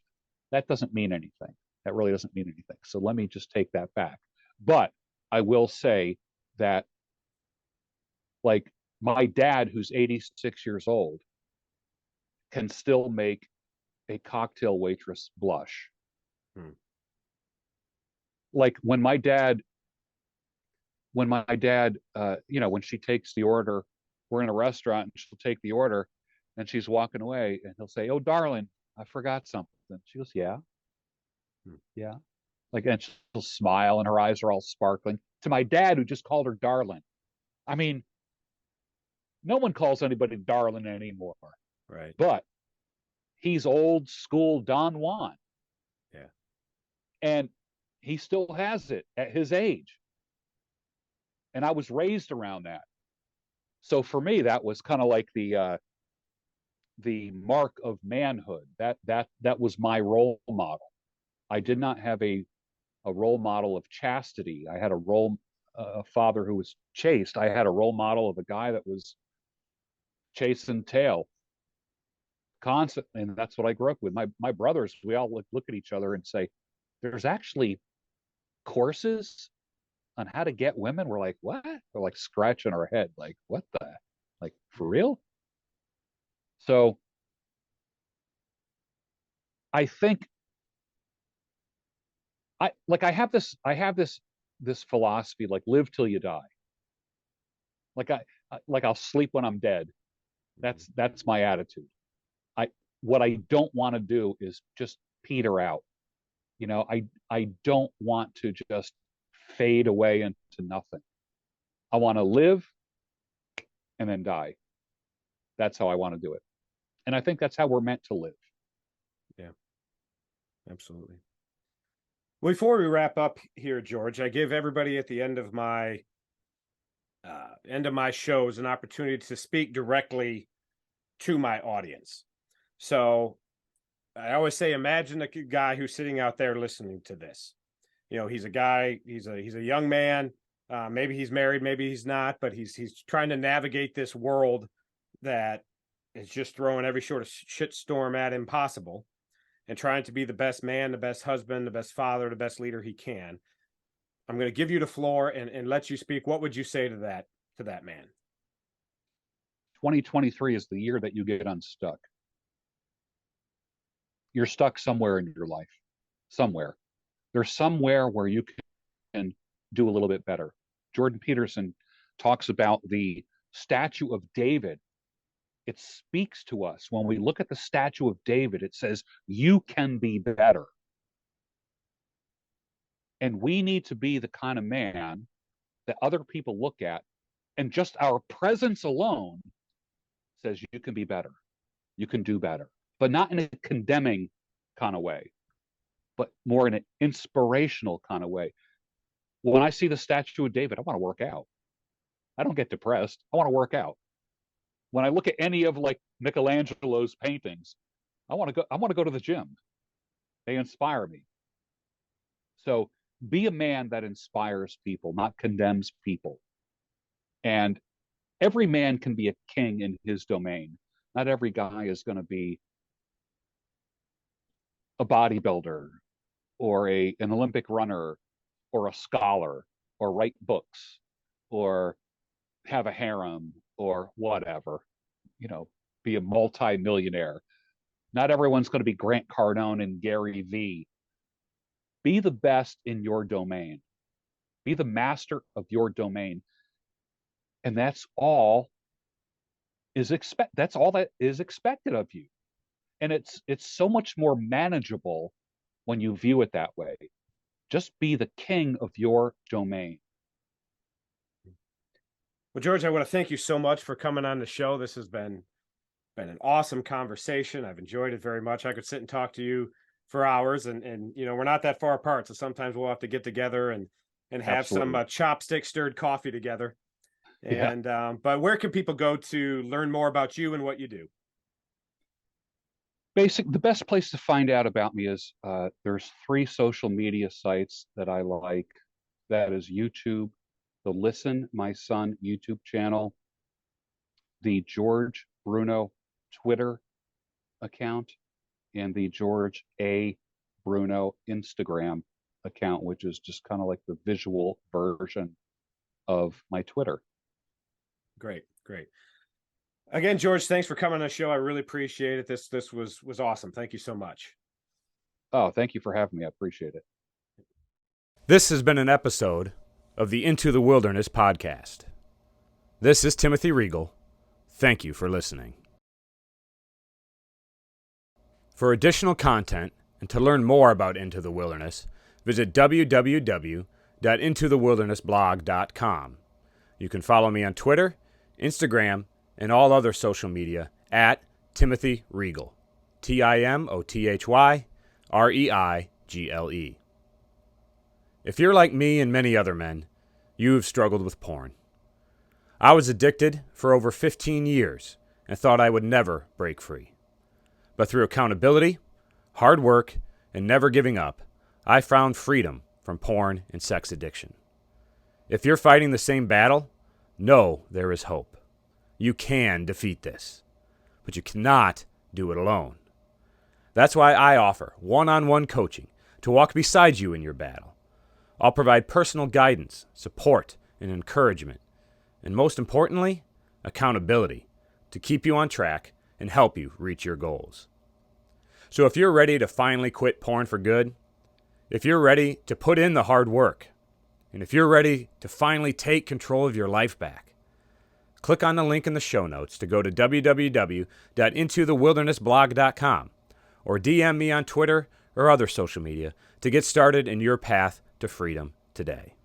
B: That doesn't mean anything. That really doesn't mean anything. So let me just take that back. But I will say that, like, my dad, who's 86 years old, can still make a cocktail waitress blush.
A: Hmm.
B: Like when my dad, when she takes the order, we're in a restaurant and she'll take the order and she's walking away and he'll say, "Oh, darling, I forgot something." She goes, "Yeah, yeah." Like, and she'll smile and her eyes are all sparkling. To my dad, who just called her darling. I mean, no one calls anybody darling anymore.
A: Right.
B: But he's old school Don Juan.
A: Yeah.
B: And he still has it at his age. And I was raised around that. So for me, that was kind of like the mark of manhood. That was my role model. I did not have a role model of chastity. I had a father who was chaste. I had a role model of a guy that was chasing tail constantly, and that's what I grew up with. My brothers, we all look at each other and say, "There's actually courses on how to get women." We're like, "What?" We're like scratching our head, like, "What the? Like, for real?" So I think I have this philosophy, like, live till you die. Like I'll sleep when I'm dead. That's my attitude. I What I don't want to do is just peter out. I don't want to just fade away into nothing. I want to live and then die. That's how I want to do it. And I think that's how we're meant to live.
A: Yeah, absolutely. Before we wrap up here, George, I give everybody at the end of my shows an opportunity to speak directly to my audience. So I always say, imagine a guy who's sitting out there listening to this. He's a guy. He's a young man. Maybe he's married, maybe he's not, but he's trying to navigate this world that is just throwing every sort of shit storm at him possible, and trying to be the best man, the best husband, the best father, the best leader he can. I'm going to give you the floor and let you speak. What would you say to that man?
B: 2023 is the year that you get unstuck. You're stuck somewhere in your life. Somewhere. There's somewhere where you can do a little bit better. Jordan Peterson talks about the statue of David. It speaks to us. When we look at the statue of David, it says, you can be better. And we need to be the kind of man that other people look at, and just our presence alone says, you can be better. You can do better. But not in a condemning kind of way, but more in an inspirational kind of way. When I see the statue of David, I want to work out. I don't get depressed. I want to work out. When I look at any of, like, Michelangelo's paintings, I want to go to the gym. They inspire me. So Be a man that inspires people, not condemns people. And every man can be a king in his domain. Not every guy is going to be a bodybuilder or an Olympic runner or a scholar or write books or have a harem or whatever, be a multi-millionaire. Not everyone's going to be Grant Cardone and Gary Vee. Be the best in your domain. Be the master of your domain. And that's all that is expected of you. And it's so much more manageable when you view it that way. Just be the king of your domain.
A: Well, George, I want to thank you so much for coming on the show. This has been an awesome conversation. I've enjoyed it very much. I could sit and talk to you for hours, and we're not that far apart, so sometimes we'll have to get together and have
B: Absolutely.
A: some chopstick stirred coffee together.
B: Yeah.
A: And but where can people go to learn more about you and what you do?
B: The best place to find out about me is there's 3 social media sites that I like. That is YouTube, the Listen My Son YouTube channel, the George Bruno Twitter account, and the George A. Bruno Instagram account, which is just kind of like the visual version of my Twitter.
A: Great. Again, George, thanks for coming on the show. I really appreciate it. This was awesome. Thank you so much.
B: Oh, thank you for having me. I appreciate it.
A: This has been an episode of the Into the Wilderness podcast. This is Timothy Regal. Thank you for listening. For additional content and to learn more about Into the Wilderness, visit www.intothewildernessblog.com. You can follow me on Twitter, Instagram, and all other social media at Timothy Regal. TimothyReigle. If you're like me and many other men, you've struggled with porn. I was addicted for over 15 years and thought I would never break free. But through accountability, hard work, and never giving up, I found freedom from porn and sex addiction. If you're fighting the same battle, know there is hope. You can defeat this, but you cannot do it alone. That's why I offer one-on-one coaching to walk beside you in your battle. I'll provide personal guidance, support, and encouragement, and most importantly, accountability to keep you on track and help you reach your goals. So if you're ready to finally quit porn for good, if you're ready to put in the hard work, and if you're ready to finally take control of your life back, click on the link in the show notes to go to www.intothewildernessblog.com or DM me on Twitter or other social media to get started in your path to freedom today.